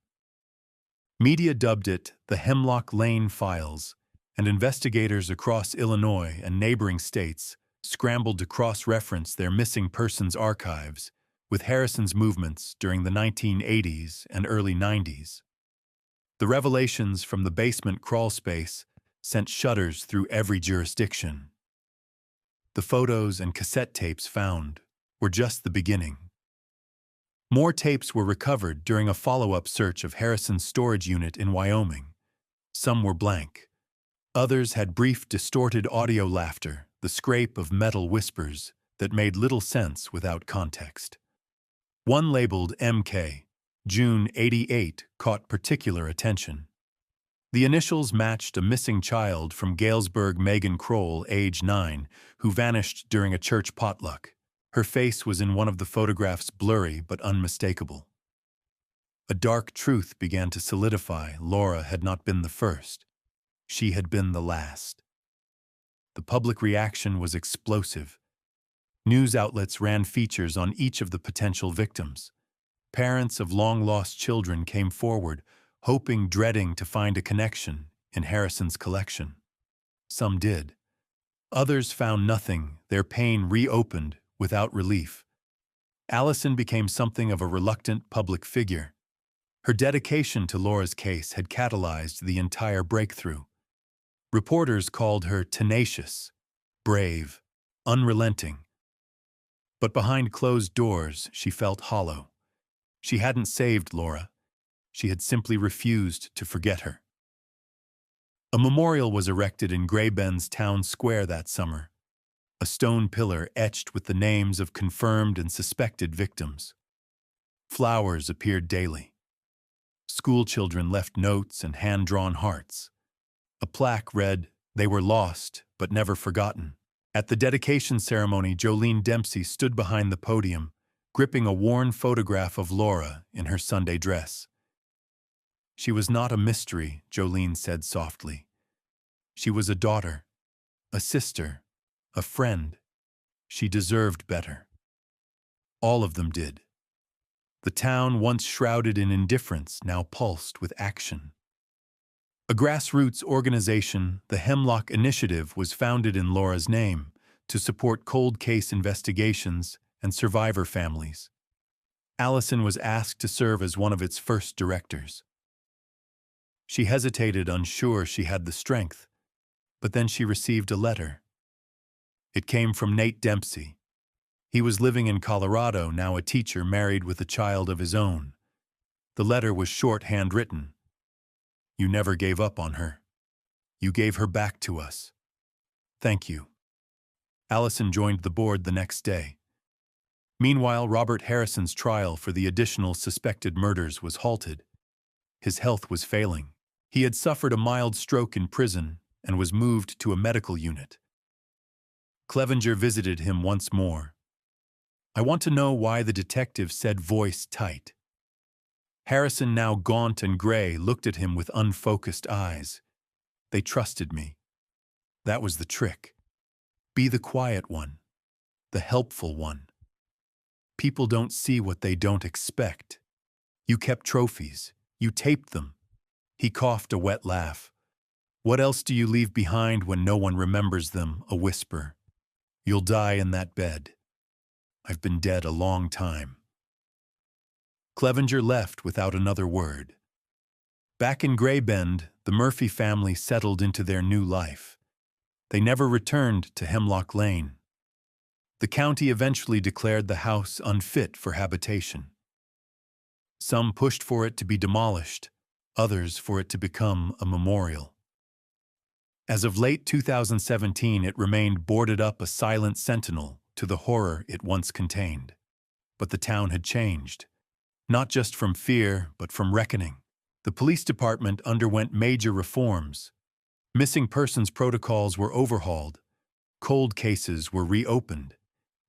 [SPEAKER 1] Media dubbed it the Hemlock Lane Files, and investigators across Illinois and neighboring states scrambled to cross-reference their missing persons archives with Harrison's movements during the 1980s and early 90s. The revelations from the basement crawlspace sent shudders through every jurisdiction. The photos and cassette tapes found were just the beginning. More tapes were recovered during a follow-up search of Harrison's storage unit in Wyoming. Some were blank. Others had brief, distorted audio laughter, the scrape of metal whispers that made little sense without context. One labeled MK, June '88, caught particular attention. The initials matched a missing child from Galesburg, Megan Kroll, age 9, who vanished during a church potluck. Her face was in one of the photographs, blurry but unmistakable. A dark truth began to solidify. Laura had not been the first. She had been the last. The public reaction was explosive. News outlets ran features on each of the potential victims. Parents of long-lost children came forward, hoping, dreading to find a connection in Harrison's collection. Some did. Others found nothing, their pain reopened without relief. Allison became something of a reluctant public figure. Her dedication to Laura's case had catalyzed the entire breakthrough. Reporters called her tenacious, brave, unrelenting. But behind closed doors, she felt hollow. She hadn't saved Laura. She had simply refused to forget her. A memorial was erected in Gray Bend's town square that summer, a stone pillar etched with the names of confirmed and suspected victims. Flowers appeared daily. School children left notes and hand-drawn hearts. A plaque read, "They were lost, but never forgotten." At the dedication ceremony, Jolene Dempsey stood behind the podium, gripping a worn photograph of Laura in her Sunday dress. She was not a mystery, Jolene said softly. She was a daughter, a sister, a friend. She deserved better. All of them did. The town, once shrouded in indifference, now pulsed with action. A grassroots organization, the Hemlock Initiative, was founded in Laura's name to support cold case investigations and survivor families. Allison was asked to serve as one of its first directors. She hesitated, unsure she had the strength, but then she received a letter. It came from Nate Dempsey. He was living in Colorado, now a teacher married with a child of his own. The letter was short, handwritten. "You never gave up on her. You gave her back to us. Thank you." Allison joined the board the next day. Meanwhile, Robert Harrison's trial for the additional suspected murders was halted. His health was failing. He had suffered a mild stroke in prison and was moved to a medical unit. Clevenger visited him once more. "I want to know why," the detective said, voice tight. Harrison, now gaunt and gray, looked at him with unfocused eyes. "They trusted me. That was the trick. Be the quiet one, the helpful one. People don't see what they don't expect. You kept trophies. You taped them." He coughed a wet laugh. "What else do you leave behind when no one remembers them?" A whisper. "You'll die in that bed. I've been dead a long time." Clevenger left without another word. Back in Gray Bend, the Murphy family settled into their new life. They never returned to Hemlock Lane. The county eventually declared the house unfit for habitation. Some pushed for it to be demolished, others for it to become a memorial. As of late 2017, it remained boarded up, a silent sentinel to the horror it once contained. But the town had changed. Not just from fear, but from reckoning. The police department underwent major reforms. Missing persons protocols were overhauled. Cold cases were reopened.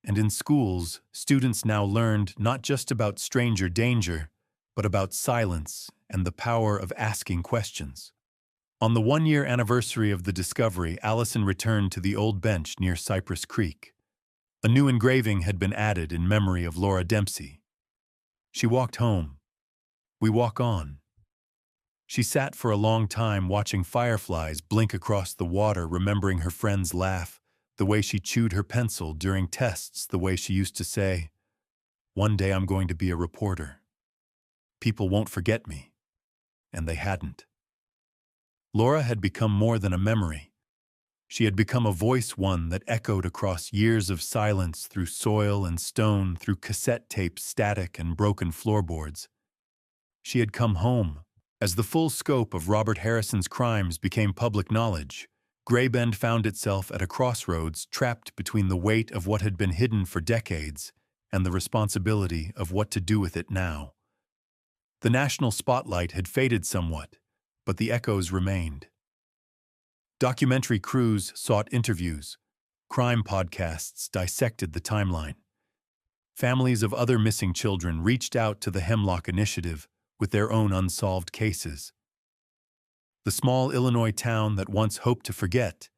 [SPEAKER 1] And in schools, students now learned not just about stranger danger, but about silence and the power of asking questions. On the one-year anniversary of the discovery, Allison returned to the old bench near Cypress Creek. A new engraving had been added in memory of Laura Dempsey. She walked home. We walk on. She sat for a long time watching fireflies blink across the water, remembering her friend's laugh, the way she chewed her pencil during tests, the way she used to say, "One day I'm going to be a reporter. People won't forget me." And they hadn't. Laura had become more than a memory. She had become a voice, one that echoed across years of silence, through soil and stone, through cassette tape, static, and broken floorboards. She had come home. As the full scope of Robert Harrison's crimes became public knowledge, Gray Bend found itself at a crossroads, trapped between the weight of what had been hidden for decades and the responsibility of what to do with it now. The national spotlight had faded somewhat, but the echoes remained. Documentary crews sought interviews. Crime podcasts dissected the timeline. Families of other missing children reached out to the Hemlock Initiative with their own unsolved cases. The small Illinois town that once hoped to forget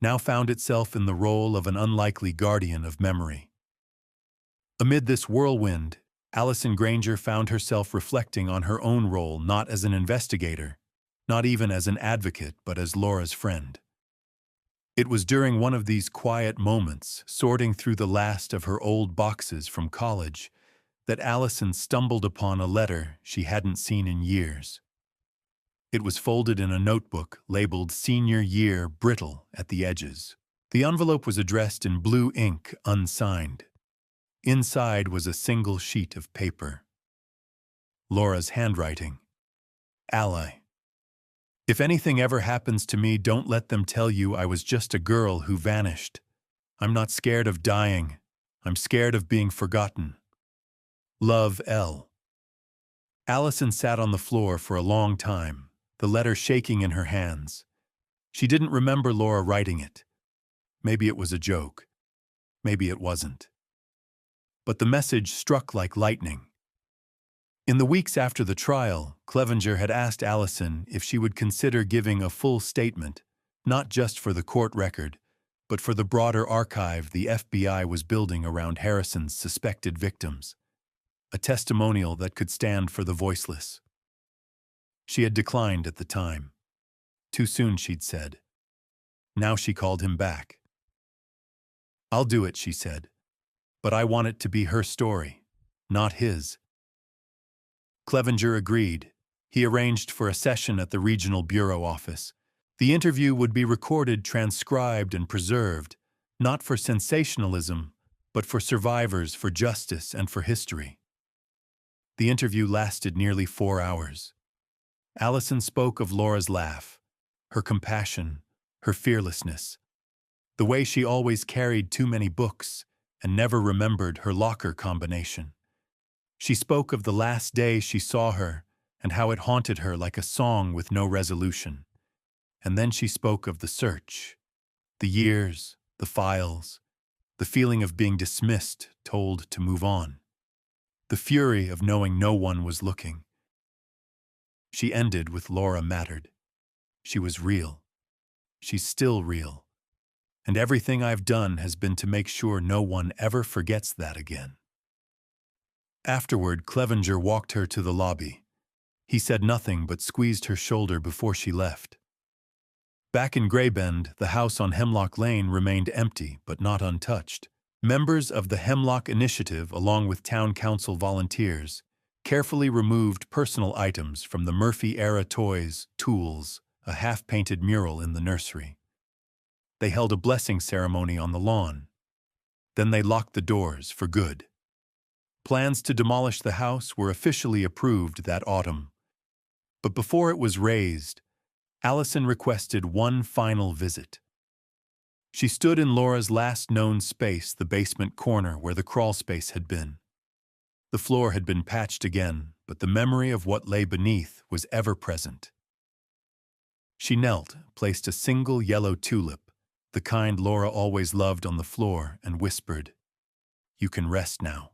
[SPEAKER 1] now found itself in the role of an unlikely guardian of memory. Amid this whirlwind, Allison Granger found herself reflecting on her own role, not as an investigator, not even as an advocate, but as Laura's friend. It was during one of these quiet moments, sorting through the last of her old boxes from college, that Allison stumbled upon a letter she hadn't seen in years. It was folded in a notebook labeled "Senior Year Brittle" at the edges. The envelope was addressed in blue ink, unsigned. Inside was a single sheet of paper. Laura's handwriting. Ally. If anything ever happens to me, don't let them tell you I was just a girl who vanished. I'm not scared of dying. I'm scared of being forgotten. Love, L. Allison sat on the floor for a long time, the letter shaking in her hands. She didn't remember Laura writing it. Maybe it was a joke. Maybe it wasn't. But the message struck like lightning. In the weeks after the trial, Clevenger had asked Allison if she would consider giving a full statement, not just for the court record, but for the broader archive the FBI was building around Harrison's suspected victims. A testimonial that could stand for the voiceless. She had declined at the time. Too soon, she'd said. Now she called him back. "I'll do it," she said. "But I want it to be her story, not his." Clevenger agreed. He arranged for a session at the regional bureau office. The interview would be recorded, transcribed, and preserved, not for sensationalism, but for survivors, for justice, and for history. The interview lasted nearly 4 hours. Allison spoke of Laura's laugh, her compassion, her fearlessness, the way she always carried too many books and never remembered her locker combination. She spoke of the last day she saw her and how it haunted her like a song with no resolution. And then she spoke of the search, the years, the files, the feeling of being dismissed, told to move on, the fury of knowing no one was looking. She ended with "Laura mattered. She was real. She's still real. And everything I've done has been to make sure no one ever forgets that again." Afterward, Clevenger walked her to the lobby. He said nothing but squeezed her shoulder before she left. Back in Gray Bend, the house on Hemlock Lane remained empty but not untouched. Members of the Hemlock Initiative, along with town council volunteers, carefully removed personal items from the Murphy-era toys, tools, a half-painted mural in the nursery. They held a blessing ceremony on the lawn. Then they locked the doors for good. Plans to demolish the house were officially approved that autumn. But before it was razed, Allison requested one final visit. She stood in Laura's last known space, the basement corner where the crawl space had been. The floor had been patched again, but the memory of what lay beneath was ever present. She knelt, placed a single yellow tulip, the kind Laura always loved, on the floor, and whispered, You can rest now."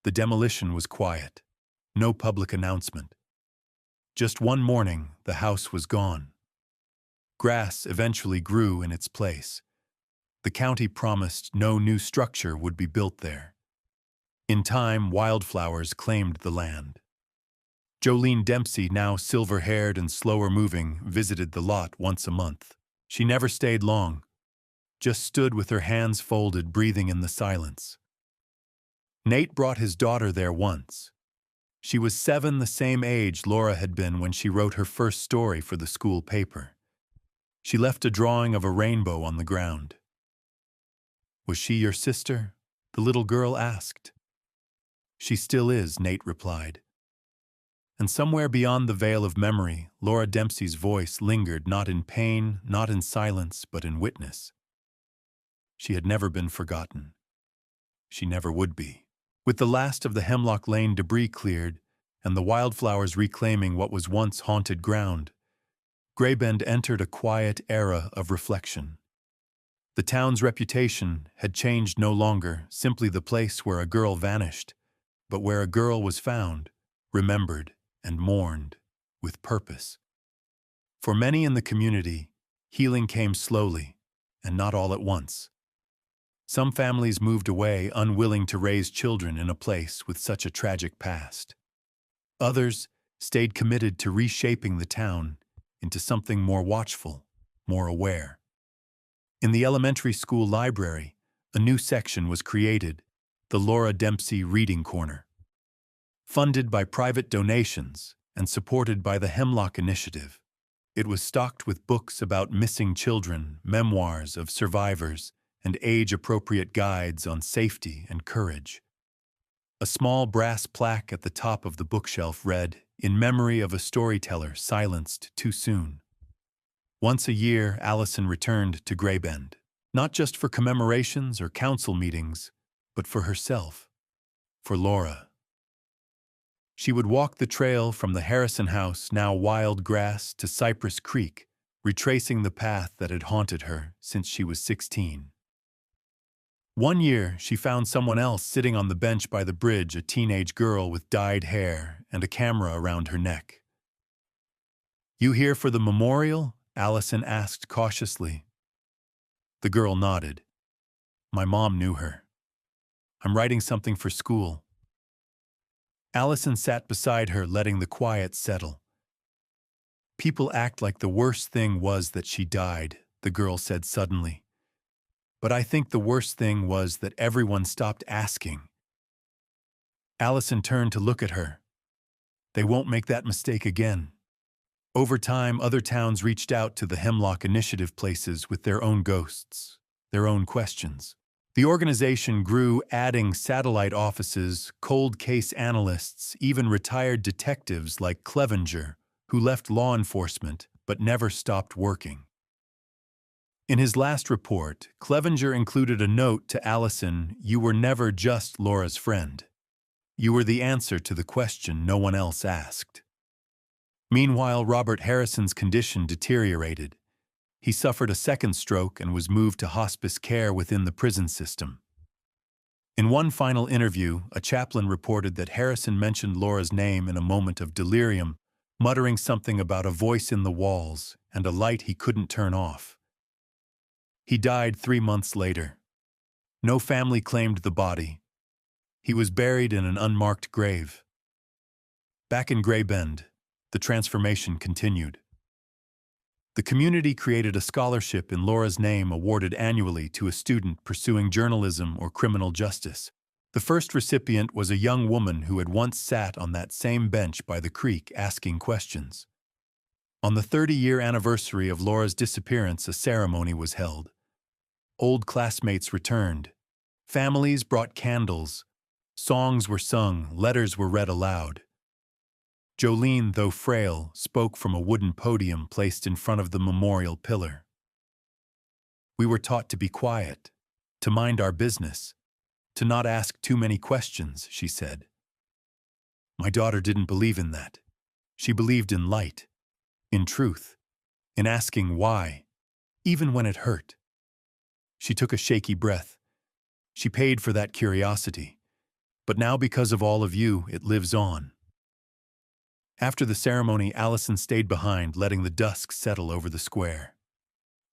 [SPEAKER 1] The demolition was quiet. No public announcement. Just one morning, the house was gone. Grass eventually grew in its place. The county promised no new structure would be built there. In time, wildflowers claimed the land. Jolene Dempsey, now silver-haired and slower-moving, visited the lot once a month. She never stayed long, just stood with her hands folded, breathing in the silence. Nate brought his daughter there once. She was 7, the same age Laura had been when she wrote her first story for the school paper. She left a drawing of a rainbow on the ground. "Was she your sister?" the little girl asked. "She still is," Nate replied. And somewhere beyond the veil of memory, Laura Dempsey's voice lingered, not in pain, not in silence, but in witness. She had never been forgotten. She never would be. With the last of the Hemlock Lane debris cleared, and the wildflowers reclaiming what was once haunted ground, Graybend entered a quiet era of reflection. The town's reputation had changed, no longer simply the place where a girl vanished, but where a girl was found, remembered, and mourned, with purpose. For many in the community, healing came slowly, and not all at once. Some families moved away, unwilling to raise children in a place with such a tragic past. Others stayed committed to reshaping the town into something more watchful, more aware. In the elementary school library, a new section was created, the Laura Dempsey Reading Corner. Funded by private donations and supported by the Hemlock Initiative, it was stocked with books about missing children, memoirs of survivors, and age-appropriate guides on safety and courage. A small brass plaque at the top of the bookshelf read, "In memory of a storyteller silenced too soon." Once a year, Allison returned to Graybend, not just for commemorations or council meetings, but for herself, for Laura. She would walk the trail from the Harrison house, now wild grass, to Cypress Creek, retracing the path that had haunted her since she was 16. One year, she found someone else sitting on the bench by the bridge, a teenage girl with dyed hair and a camera around her neck. "You here for the memorial?" Allison asked cautiously. The girl nodded. "My mom knew her. I'm writing something for school." Allison sat beside her, letting the quiet settle. "People act like the worst thing was that she died," the girl said suddenly. "But I think the worst thing was that everyone stopped asking." Allison turned to look at her. "They won't make that mistake again." Over time, other towns reached out to the Hemlock Initiative places with their own ghosts, their own questions. The organization grew, adding satellite offices, cold case analysts, even retired detectives like Clevenger, who left law enforcement but never stopped working. In his last report, Clevenger included a note to Allison, "You were never just Laura's friend. You were the answer to the question no one else asked." Meanwhile, Robert Harrison's condition deteriorated. He suffered a second stroke and was moved to hospice care within the prison system. In one final interview, a chaplain reported that Harrison mentioned Laura's name in a moment of delirium, muttering something about a voice in the walls and a light he couldn't turn off. He died 3 months later. No family claimed the body. He was buried in an unmarked grave. Back in Graybend, the transformation continued. The community created a scholarship in Laura's name awarded annually to a student pursuing journalism or criminal justice. The first recipient was a young woman who had once sat on that same bench by the creek asking questions. On the 30-year anniversary of Laura's disappearance, a ceremony was held. Old classmates returned. Families brought candles. Songs were sung, letters were read aloud. Jolene, though frail, spoke from a wooden podium placed in front of the memorial pillar. "We were taught to be quiet, to mind our business, to not ask too many questions," she said. "My daughter didn't believe in that. She believed in light, in truth, in asking why, even when it hurt." She took a shaky breath. She paid for that curiosity. But now because of all of you, it lives on. After the ceremony, Allison stayed behind, letting the dusk settle over the square.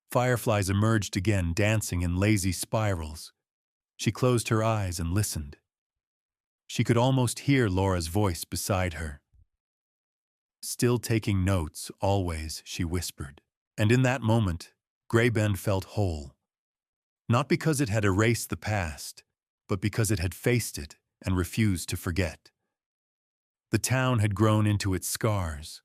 [SPEAKER 1] Fireflies emerged again, dancing in lazy spirals. She closed her eyes and listened. She could almost hear Laura's voice beside her. "Still taking notes, always," she whispered. And in that moment, Greybend felt whole. Not because it had erased the past, but because it had faced it and refused to forget. The town had grown into its scars,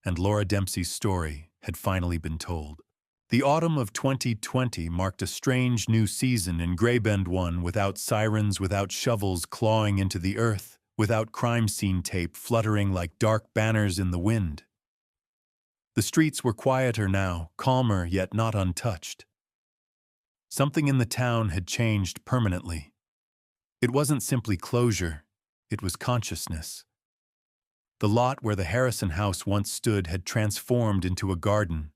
[SPEAKER 1] and Laura Dempsey's story had finally been told. The autumn of 2020 marked a strange new season in Greybend, one without sirens, without shovels clawing into the earth, without crime scene tape fluttering like dark banners in the wind. The streets were quieter now, calmer yet not untouched. Something in the town had changed permanently. It wasn't simply closure, it was consciousness. The lot where the Harrison house once stood had transformed into a garden.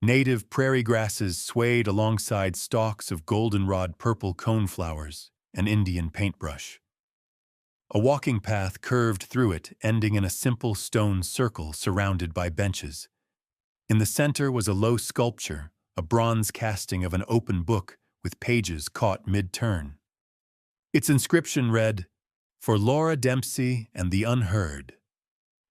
[SPEAKER 1] Native prairie grasses swayed alongside stalks of goldenrod purple coneflowers and Indian paintbrush. A walking path curved through it, ending in a simple stone circle surrounded by benches. In the center was a low sculpture, a bronze casting of an open book with pages caught mid-turn. Its inscription read, "For Laura Dempsey and the Unheard.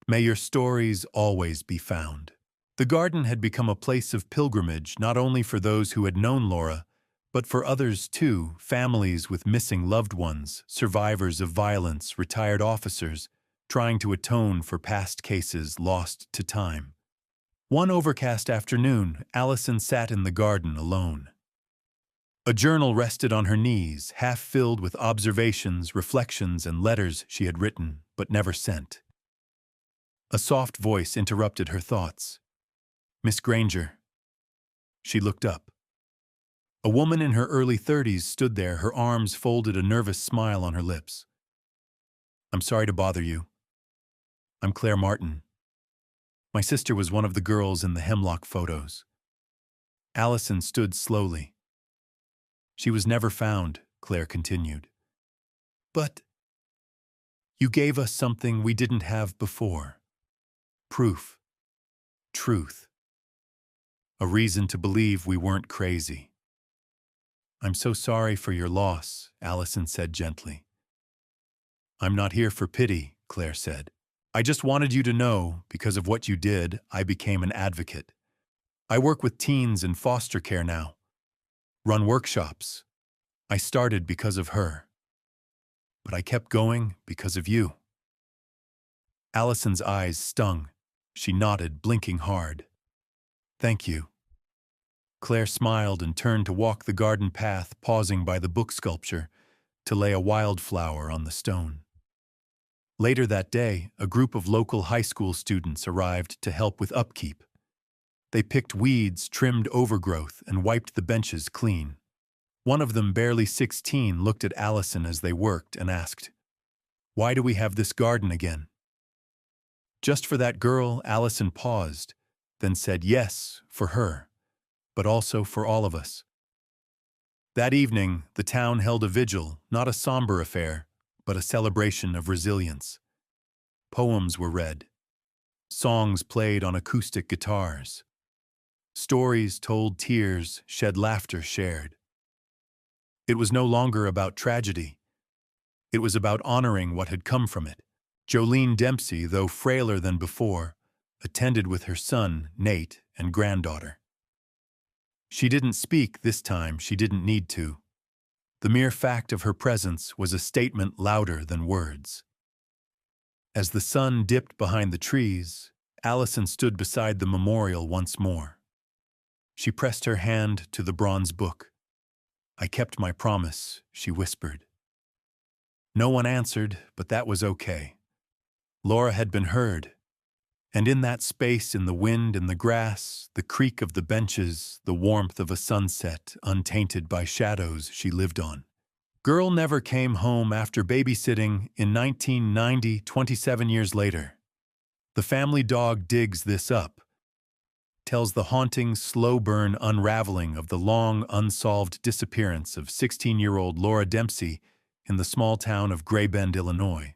[SPEAKER 1] May your stories always be found." The garden had become a place of pilgrimage not only for those who had known Laura, but for others too, families with missing loved ones, survivors of violence, retired officers, trying to atone for past cases lost to time. One overcast afternoon, Allison sat in the garden alone. A journal rested on her knees, half filled with observations, reflections, and letters she had written but never sent. A soft voice interrupted her thoughts. "Miss Granger." She looked up. A woman in her early 30s stood there, her arms folded, a nervous smile on her lips. "I'm sorry to bother you. I'm Claire Martin. My sister was one of the girls in the Hemlock photos." Allison stood slowly. "She was never found," Claire continued. "But you gave us something we didn't have before. Proof. Truth. A reason to believe we weren't crazy." "I'm so sorry for your loss," Allison said gently. "I'm not here for pity," Claire said. "I just wanted you to know, because of what you did, I became an advocate. I work with teens in foster care now. Run workshops. I started because of her. But I kept going because of you." Allison's eyes stung. She nodded, blinking hard. "Thank you." Claire smiled and turned to walk the garden path, pausing by the book sculpture to lay a wildflower on the stone. Later that day, a group of local high school students arrived to help with upkeep. They picked weeds, trimmed overgrowth, and wiped the benches clean. One of them, barely 16, looked at Allison as they worked and asked, "Why do we have this garden again?" Just for that girl, Allison paused, then said, "Yes, for her, but also for all of us." That evening, the town held a vigil, not a somber affair, but a celebration of resilience. Poems were read. Songs played on acoustic guitars. Stories told, tears shed, laughter shared. It was no longer about tragedy. It was about honoring what had come from it. Jolene Dempsey, though frailer than before, attended with her son, Nate, and granddaughter. She didn't speak this time, she didn't need to. The mere fact of her presence was a statement louder than words. As the sun dipped behind the trees, Allison stood beside the memorial once more. She pressed her hand to the bronze book. "I kept my promise," she whispered. No one answered, but that was okay. Laura had been heard. And in that space, in the wind, in the grass, the creak of the benches, the warmth of a sunset untainted by shadows, she lived on. Girl never came home after babysitting in 1990, 27 years later. The family dog digs this up. tells the haunting, slow-burn unraveling of the long, unsolved disappearance of 16-year-old Laura Dempsey in the small town of Gray Bend, Illinois.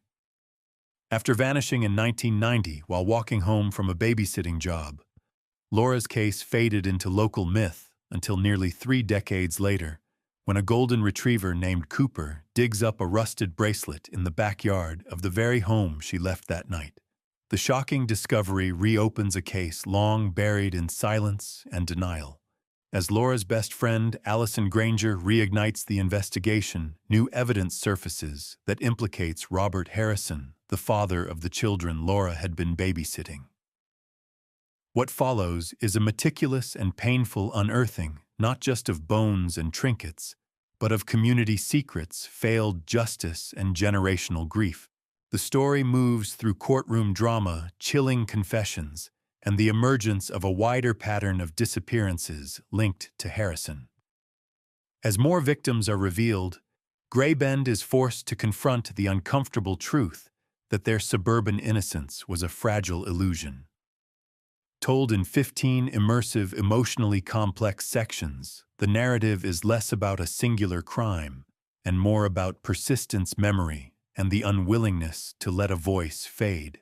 [SPEAKER 1] After vanishing in 1990 while walking home from a babysitting job, Laura's case faded into local myth until nearly 3 decades later, when a golden retriever named Cooper digs up a rusted bracelet in the backyard of the very home she left that night. The shocking discovery reopens a case long buried in silence and denial. As Laura's best friend, Allison Granger, reignites the investigation, new evidence surfaces that implicates Robert Harrison, the father of the children Laura had been babysitting. What follows is a meticulous and painful unearthing, not just of bones and trinkets, but of community secrets, failed justice, and generational grief. The story moves through courtroom drama, chilling confessions, and the emergence of a wider pattern of disappearances linked to Harrison. As more victims are revealed, Gray Bend is forced to confront the uncomfortable truth that their suburban innocence was a fragile illusion. Told in 15 immersive, emotionally complex sections, the narrative is less about a singular crime and more about persistence, memory, and the unwillingness to let a voice fade.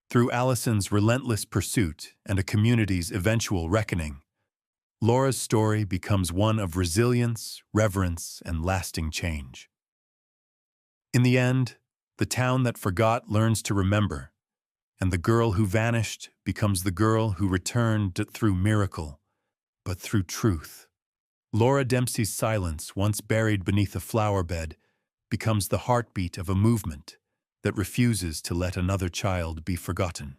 [SPEAKER 1] Through Allison's relentless pursuit and a community's eventual reckoning, Laura's story becomes one of resilience, reverence, and lasting change. In the end, the town that forgot learns to remember, and the girl who vanished becomes the girl who returned through miracle, but through truth. Laura Dempsey's silence, once buried beneath a flower bed, becomes the heartbeat of a movement that refuses to let another child be forgotten.